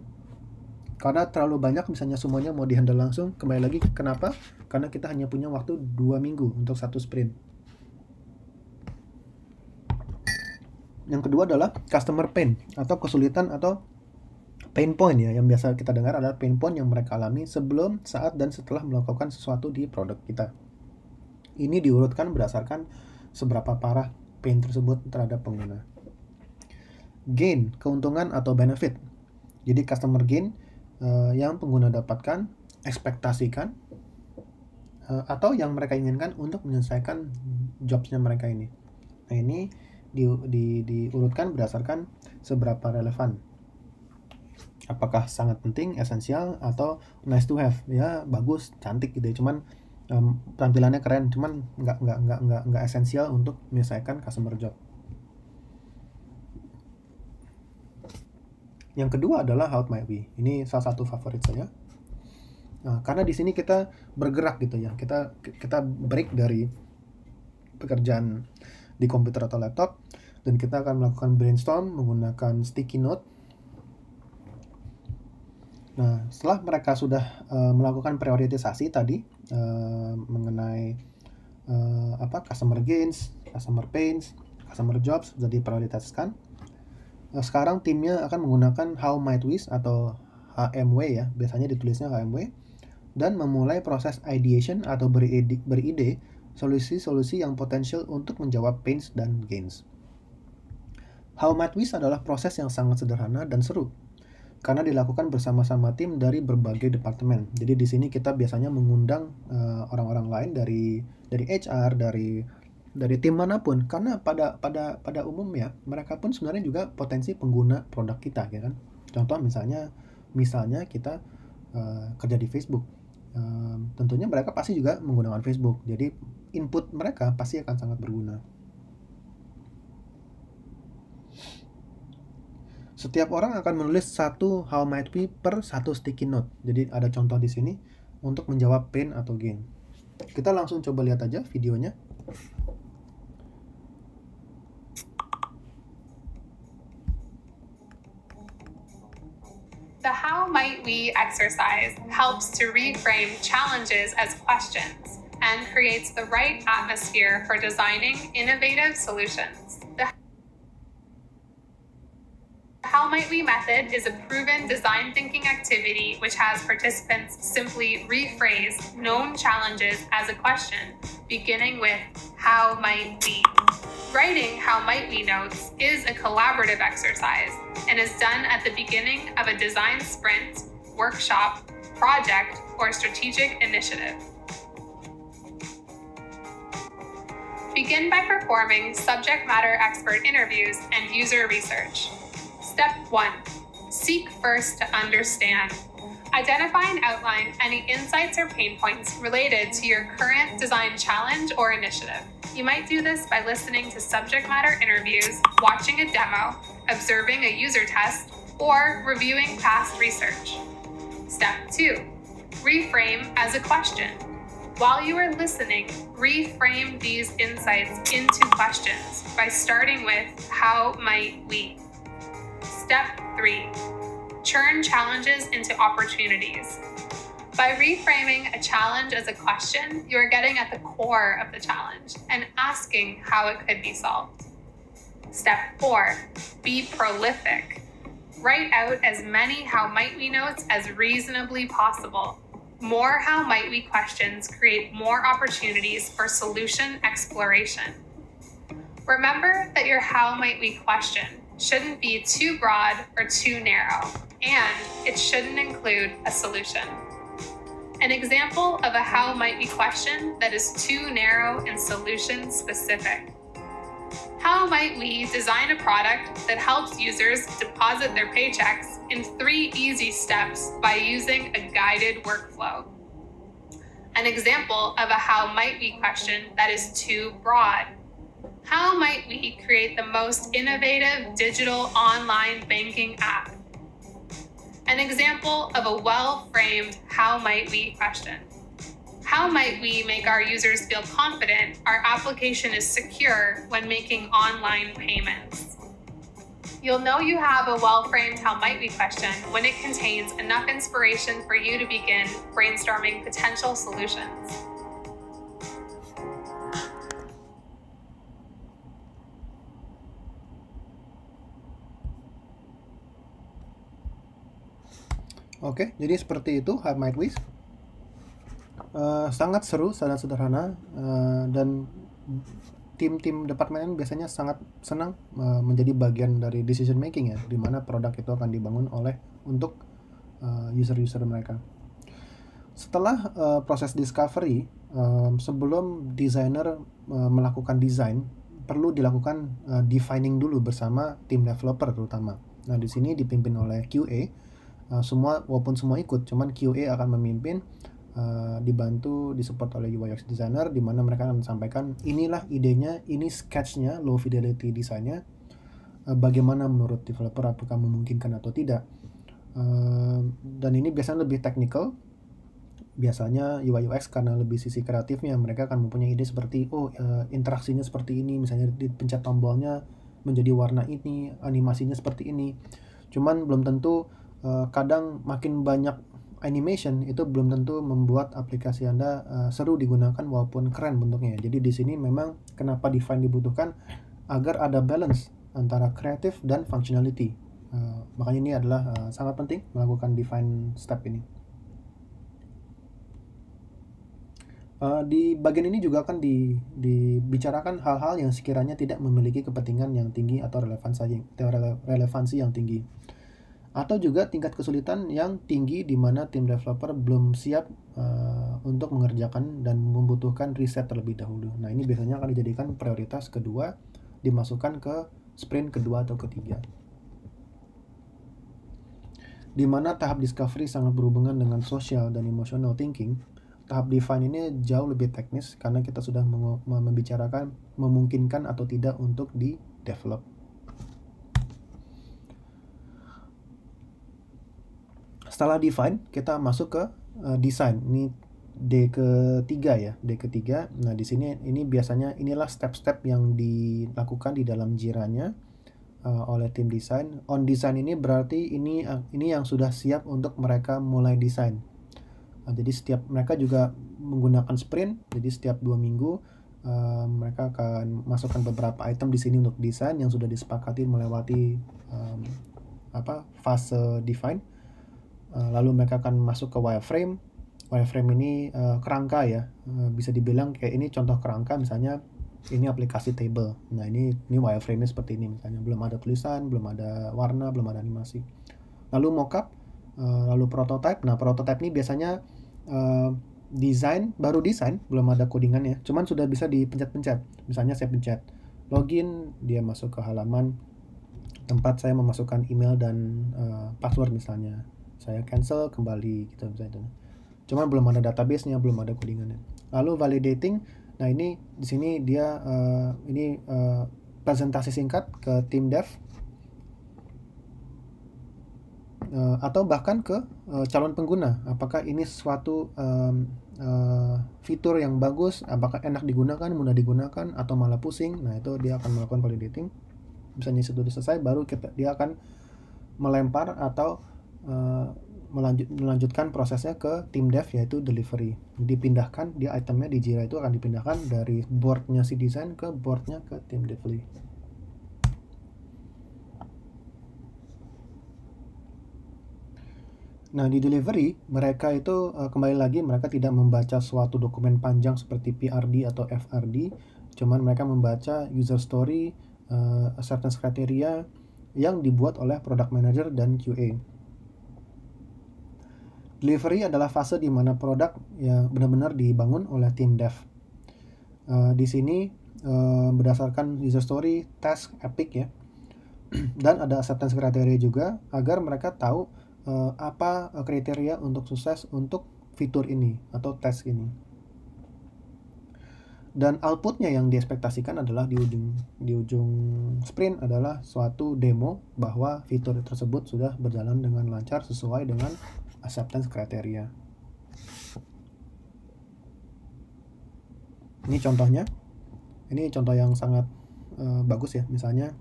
Karena terlalu banyak misalnya semuanya mau dihandle langsung, kembali lagi kenapa? Karena kita hanya punya waktu 2 minggu untuk satu sprint. Yang kedua adalah customer pain atau kesulitan atau pain point ya, yang biasa kita dengar adalah pain point yang mereka alami sebelum, saat, dan setelah melakukan sesuatu di produk kita. Ini diurutkan berdasarkan seberapa parah pain tersebut terhadap pengguna. Gain, keuntungan atau benefit. Jadi customer gain yang pengguna dapatkan, ekspektasikan, atau yang mereka inginkan untuk menyelesaikan jobsnya mereka ini. Nah ini diurutkan berdasarkan seberapa relevan. Apakah sangat penting, esensial, atau nice to have? Ya bagus, cantik gitu ya, cuman tampilannya keren, cuman nggak esensial untuk menyelesaikan customer job. Yang kedua adalah how might we. Ini salah satu favorit saya. Nah, karena di sini kita bergerak gitu ya, kita break dari pekerjaan di komputer atau laptop, dan kita akan melakukan brainstorm menggunakan sticky note. Nah, setelah mereka sudah melakukan prioritisasi tadi mengenai customer gains, customer pains, customer jobs sudah diprioritaskan. Sekarang timnya akan menggunakan how might we atau HMW ya, biasanya ditulisnya HMW, dan memulai proses ideation atau beride solusi-solusi yang potensial untuk menjawab pains dan gains. How might we adalah proses yang sangat sederhana dan seru karena dilakukan bersama-sama tim dari berbagai departemen. Jadi di sini kita biasanya mengundang orang-orang lain dari HR, dari tim manapun, karena pada umumnya mereka pun sebenarnya juga potensi pengguna produk kita, ya kan? Contoh misalnya kita kerja di Facebook, tentunya mereka pasti juga menggunakan Facebook, jadi input mereka pasti akan sangat berguna. Setiap orang akan menulis satu how might we per satu sticky note. Jadi ada contoh di sini untuk menjawab pain atau gain. Kita langsung coba lihat aja videonya. The how might we exercise helps to reframe challenges as questions and creates the right atmosphere for designing innovative solutions. The How Might We method is a proven design thinking activity which has participants simply rephrase known challenges as a question, beginning with how might we. Writing how might we notes is a collaborative exercise and is done at the beginning of a design sprint, workshop, project, or strategic initiative. Begin by performing subject matter expert interviews and user research. Step 1. Seek first to understand. Identify and outline any insights or pain points related to your current design challenge or initiative. You might do this by listening to subject matter interviews, watching a demo, observing a user test, or reviewing past research. Step 2. Reframe as a question. While you are listening, reframe these insights into questions by starting with how might we. Step 3. Turn challenges into opportunities. By reframing a challenge as a question, you are getting at the core of the challenge and asking how it could be solved. Step 4. Be prolific. Write out as many how might we notes as reasonably possible. More how might we questions create more opportunities for solution exploration. Remember that your how might we question shouldn't be too broad or too narrow, and it shouldn't include a solution. An example of a how might we question that is too narrow and solution specific. How might we design a product that helps users deposit their paychecks in 3 easy steps by using a guided workflow? An example of a how might we question that is too broad. How might we create the most innovative digital online banking app? An example of a well-framed how might we question. How might we make our users feel confident our application is secure when making online payments? You'll know you have a well-framed how might we question when it contains enough inspiration for you to begin brainstorming potential solutions. Oke, jadi seperti itu how might we. Sangat seru, sangat sederhana, dan tim-tim departemen biasanya sangat senang menjadi bagian dari decision making ya, di mana produk itu akan dibangun untuk user-user mereka. Setelah proses discovery, sebelum desainer melakukan desain, perlu dilakukan defining dulu bersama tim developer terutama. Nah, di sini dipimpin oleh QA. Walaupun semua ikut, cuman QA akan memimpin, dibantu disupport oleh UI UX designer, di mana mereka akan sampaikan inilah idenya, ini sketchnya, low fidelity desainnya, bagaimana menurut developer, apakah memungkinkan atau tidak. Dan ini biasanya lebih technical. Biasanya UI UX karena lebih sisi kreatifnya, mereka akan mempunyai ide seperti interaksinya seperti ini, misalnya dipencet tombolnya menjadi warna ini, animasinya seperti ini. Cuman belum tentu, kadang makin banyak animation itu belum tentu membuat aplikasi Anda seru digunakan walaupun keren bentuknya. Jadi di sini memang kenapa define dibutuhkan agar ada balance antara kreatif dan functionality. Makanya ini adalah sangat penting melakukan define step ini. Di bagian ini juga akan dibicarakan hal-hal yang sekiranya tidak memiliki kepentingan yang tinggi atau relevansi yang tinggi. Atau juga tingkat kesulitan yang tinggi di mana tim developer belum siap untuk mengerjakan dan membutuhkan riset terlebih dahulu. Nah, ini biasanya akan dijadikan prioritas kedua, dimasukkan ke sprint kedua atau ketiga. Di mana tahap discovery sangat berhubungan dengan social dan emotional thinking. Tahap define ini jauh lebih teknis karena kita sudah membicarakan memungkinkan atau tidak untuk di-develop. Setelah define, kita masuk ke design. Ini D ketiga ya, D ketiga. Nah, di sini ini biasanya inilah step-step yang dilakukan di dalam Jira-nya oleh tim desain. On design ini berarti ini yang sudah siap untuk mereka mulai desain. Jadi mereka juga menggunakan sprint. Jadi setiap 2 minggu mereka akan masukkan beberapa item di sini untuk desain yang sudah disepakati melewati fase define. Lalu mereka akan masuk ke wireframe. Wireframe ini kerangka ya, bisa dibilang kayak ini contoh kerangka, misalnya ini aplikasi table. Nah, ini wireframe-nya seperti ini misalnya, belum ada tulisan, belum ada warna, belum ada animasi. Lalu mockup, lalu prototype. Nah, prototype ini biasanya baru desain, belum ada codingannya, cuman sudah bisa dipencet-pencet. Misalnya saya pencet login, dia masuk ke halaman tempat saya memasukkan email dan password misalnya. Saya cancel kembali gitu misalnya. Cuman belum ada database-nya, belum ada codingannya. Lalu validating. Nah, ini di sini dia presentasi singkat ke tim dev atau bahkan ke calon pengguna. Apakah ini suatu fitur yang bagus, apakah enak digunakan, mudah digunakan, atau malah pusing. Nah, itu dia akan melakukan validating. Misalnya sudah selesai, baru dia akan melempar atau melanjutkan prosesnya ke tim dev, yaitu delivery. Dipindahkan, itemnya di Jira itu akan dipindahkan dari boardnya si desain ke boardnya ke tim delivery. Nah, di delivery mereka itu kembali lagi mereka tidak membaca suatu dokumen panjang seperti PRD atau FRD, cuman mereka membaca user story, acceptance criteria yang dibuat oleh product manager dan QA. Delivery adalah fase di mana produk yang benar-benar dibangun oleh tim dev. Di sini berdasarkan user story, task, epic ya. Dan ada acceptance criteria juga agar mereka tahu apa kriteria untuk sukses untuk fitur ini atau task ini. Dan outputnya yang diekspektasikan adalah di ujung sprint adalah suatu demo bahwa fitur tersebut sudah berjalan dengan lancar sesuai dengan acceptance criteria. Ini contohnya. Ini contoh yang sangat bagus ya. Misalnya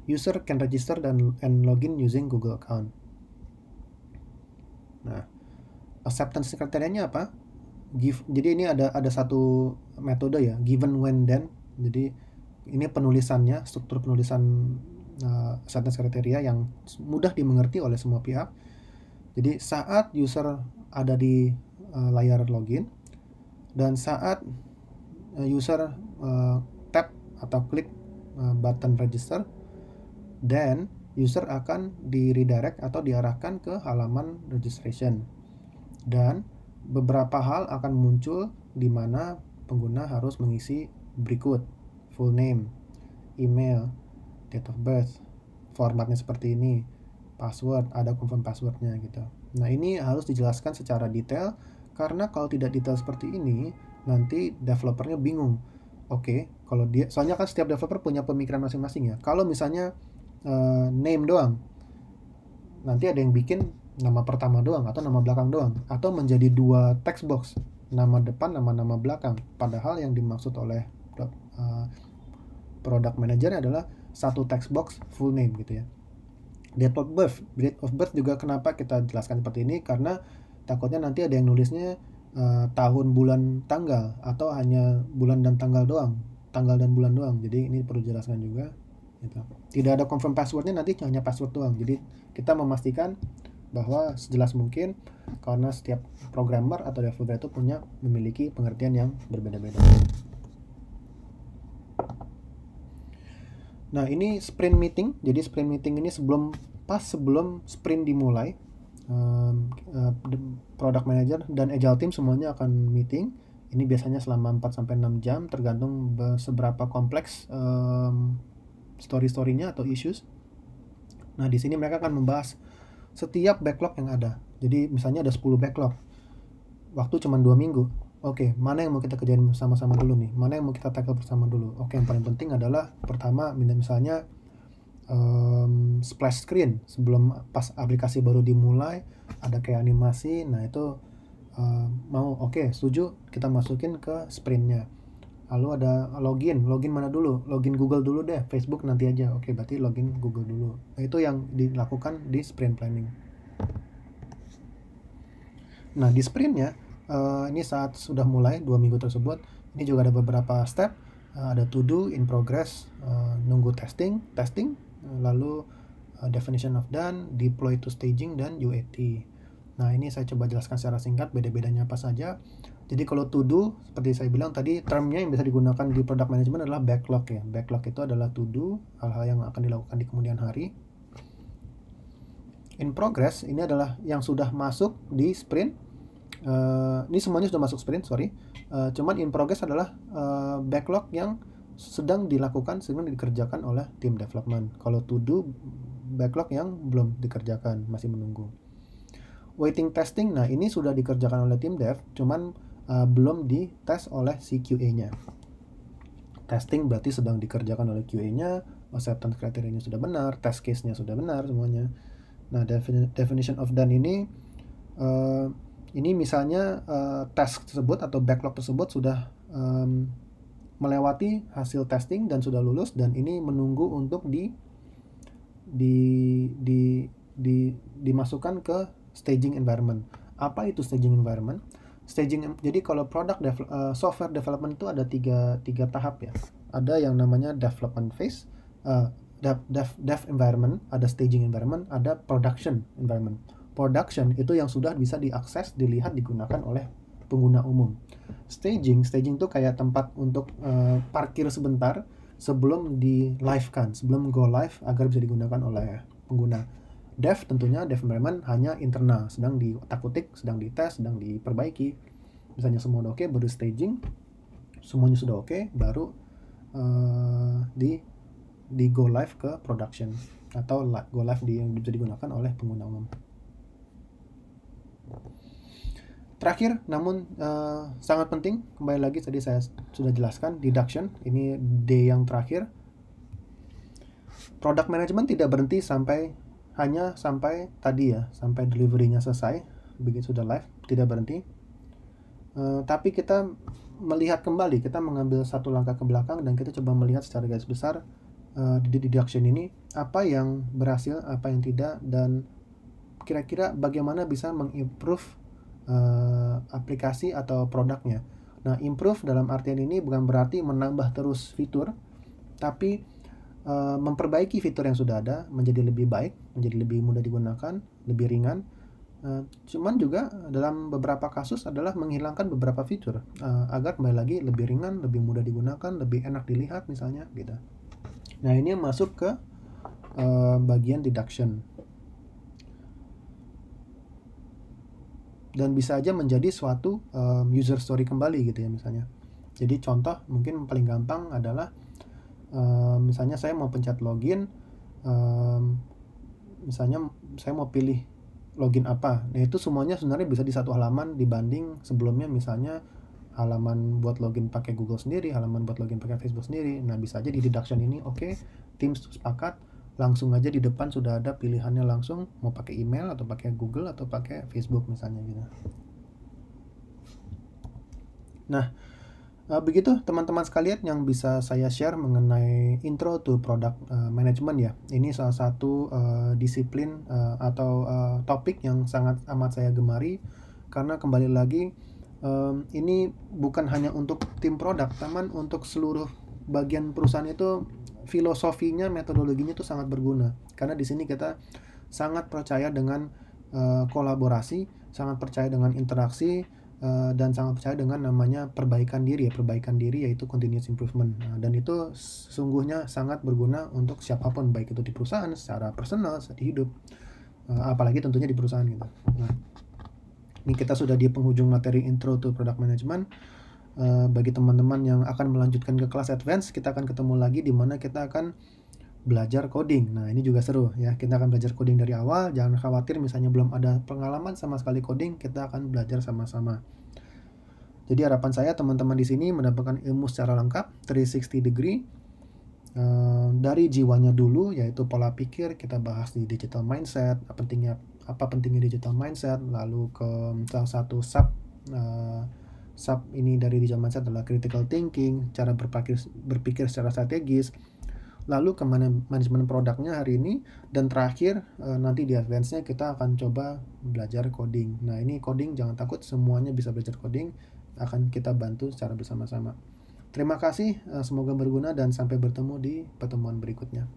user can register and login using Google account. Nah, acceptance kriterianya apa? Jadi ini ada satu metode ya, given when then. Jadi ini penulisannya, struktur penulisan acceptance kriteria yang mudah dimengerti oleh semua pihak. Jadi saat user ada di layar login dan saat user tap atau klik button register, dan user akan di redirect atau diarahkan ke halaman registration. Dan beberapa hal akan muncul di mana pengguna harus mengisi berikut: full name, email, date of birth, formatnya seperti ini, password, ada confirm passwordnya gitu. Nah, ini harus dijelaskan secara detail karena kalau tidak detail seperti ini nanti developernya bingung. Oke, kalau dia, soalnya kan setiap developer punya pemikiran masing-masing ya. Kalau misalnya name doang, nanti ada yang bikin nama pertama doang atau nama belakang doang, atau menjadi dua text box, nama depan, nama belakang. Padahal yang dimaksud oleh product manager adalah satu text box full name gitu ya. Date of birth juga kenapa kita jelaskan seperti ini, karena takutnya nanti ada yang nulisnya tahun, bulan, tanggal, atau hanya bulan dan tanggal doang, tanggal dan bulan doang. Jadi ini perlu dijelaskan juga gitu. Tidak ada confirm passwordnya, nanti hanya password doang. Jadi kita memastikan bahwa sejelas mungkin, karena setiap programmer atau developer itu memiliki pengertian yang berbeda-beda. Nah, ini sprint meeting. Jadi sprint meeting ini sebelum sprint dimulai, product manager dan agile team semuanya akan meeting. Ini biasanya selama 4-6 jam tergantung seberapa kompleks story-storynya atau issues. Nah, di sini mereka akan membahas setiap backlog yang ada. Jadi misalnya ada 10 backlog, waktu cuma 2 minggu. Oke, mana yang mau kita kerjain bersama-sama dulu nih? Mana yang mau kita tackle bersama dulu? Oke, yang paling penting adalah pertama misalnya splash screen sebelum pas aplikasi baru dimulai ada kayak animasi. Nah itu setuju, kita masukin ke sprintnya. Lalu ada login mana dulu? Login Google dulu deh, Facebook nanti aja. Oke, berarti login Google dulu. Nah, itu yang dilakukan di sprint planning. Nah, di sprintnya ini saat sudah mulai 2 minggu tersebut, ini juga ada beberapa step. Ada to do, in progress, nunggu testing, lalu definition of done, deploy to staging, dan UAT. Nah, ini saya coba jelaskan secara singkat beda-bedanya apa saja. Jadi kalau to do, seperti saya bilang tadi, termnya yang bisa digunakan di product management adalah backlog ya. Backlog itu adalah to do, hal-hal yang akan dilakukan di kemudian hari. In progress, ini adalah yang sudah masuk di sprint. Ini semuanya sudah masuk sprint, cuman in progress adalah backlog yang sedang dikerjakan oleh tim development. Kalau to do, backlog yang belum dikerjakan, masih menunggu. Waiting testing, nah ini sudah dikerjakan oleh tim dev, cuman belum dites oleh si QA-nya. Testing berarti sedang dikerjakan oleh QA-nya, acceptance criteria-nya sudah benar, test case-nya sudah benar semuanya. Nah, definition of done ini misalnya task tersebut atau backlog tersebut sudah melewati hasil testing dan sudah lulus, dan ini menunggu untuk dimasukkan ke staging environment. Apa itu staging environment? Jadi kalau software development itu ada tiga tahap ya. Ada yang namanya development phase, dev environment, ada staging environment, ada production environment. Production itu yang sudah bisa diakses, dilihat, digunakan oleh pengguna umum. Staging itu kayak tempat untuk parkir sebentar sebelum di live kan, sebelum go live agar bisa digunakan oleh pengguna. Dev tentunya, dev environment hanya internal, sedang diotak-atik, sedang dites, sedang diperbaiki. Misalnya semua udah oke, baru staging, semuanya sudah oke, baru di go live ke production atau go live yang bisa digunakan oleh pengguna umum. Terakhir, namun sangat penting, kembali lagi tadi saya sudah jelaskan, deduction, ini D yang terakhir. Product management tidak berhenti hanya sampai tadi ya, sampai delivery-nya selesai, begitu sudah live, tidak berhenti. Tapi kita melihat kembali, kita mengambil satu langkah ke belakang dan kita coba melihat secara garis besar di deduction ini, apa yang berhasil, apa yang tidak, dan kira-kira bagaimana bisa mengimprove aplikasi atau produknya. Nah, improve dalam artian ini bukan berarti menambah terus fitur, tapi memperbaiki fitur yang sudah ada menjadi lebih baik, menjadi lebih mudah digunakan, lebih ringan. Cuman juga dalam beberapa kasus adalah menghilangkan beberapa fitur agar kembali lagi lebih ringan, lebih mudah digunakan, lebih enak dilihat misalnya gitu. Nah, ini masuk ke bagian deduction. Dan bisa aja menjadi suatu user story kembali gitu ya misalnya. Jadi contoh mungkin paling gampang adalah misalnya saya mau pencet login, misalnya saya mau pilih login apa. Nah, itu semuanya sebenarnya bisa di satu halaman dibanding sebelumnya misalnya halaman buat login pakai Google sendiri, halaman buat login pakai Facebook sendiri. Nah, bisa aja di deduction ini tim sepakat langsung aja di depan sudah ada pilihannya langsung mau pakai email atau pakai Google atau pakai Facebook misalnya gitu. Nah, begitu teman-teman sekalian yang bisa saya share mengenai intro to product management ya. Ini salah satu disiplin atau topik yang sangat amat saya gemari karena kembali lagi ini bukan hanya untuk tim produk, teman, untuk seluruh bagian perusahaan itu filosofinya, metodologinya itu sangat berguna. Karena di sini kita sangat percaya dengan kolaborasi, sangat percaya dengan interaksi, dan sangat percaya dengan namanya perbaikan diri yaitu continuous improvement. Dan itu sesungguhnya sangat berguna untuk siapapun, baik itu di perusahaan, secara personal, di hidup, apalagi tentunya di perusahaan gitu. Nah, ini kita sudah di penghujung materi intro to product management. Bagi teman-teman yang akan melanjutkan ke kelas advance, kita akan ketemu lagi di mana kita akan belajar coding. Nah, ini juga seru ya. Kita akan belajar coding dari awal. Jangan khawatir misalnya belum ada pengalaman sama sekali coding, kita akan belajar sama-sama. Jadi harapan saya teman-teman di sini mendapatkan ilmu secara lengkap 360 degree dari jiwanya dulu, yaitu pola pikir. Kita bahas di digital mindset, apa pentingnya digital mindset, lalu ke salah satu sub ini dari digital mindset adalah critical thinking, cara berpikir secara strategis, lalu ke manajemen produknya hari ini, dan terakhir nanti di advance-nya kita akan coba belajar coding. Nah, ini coding jangan takut, semuanya bisa belajar coding, akan kita bantu secara bersama-sama. Terima kasih, semoga berguna dan sampai bertemu di pertemuan berikutnya.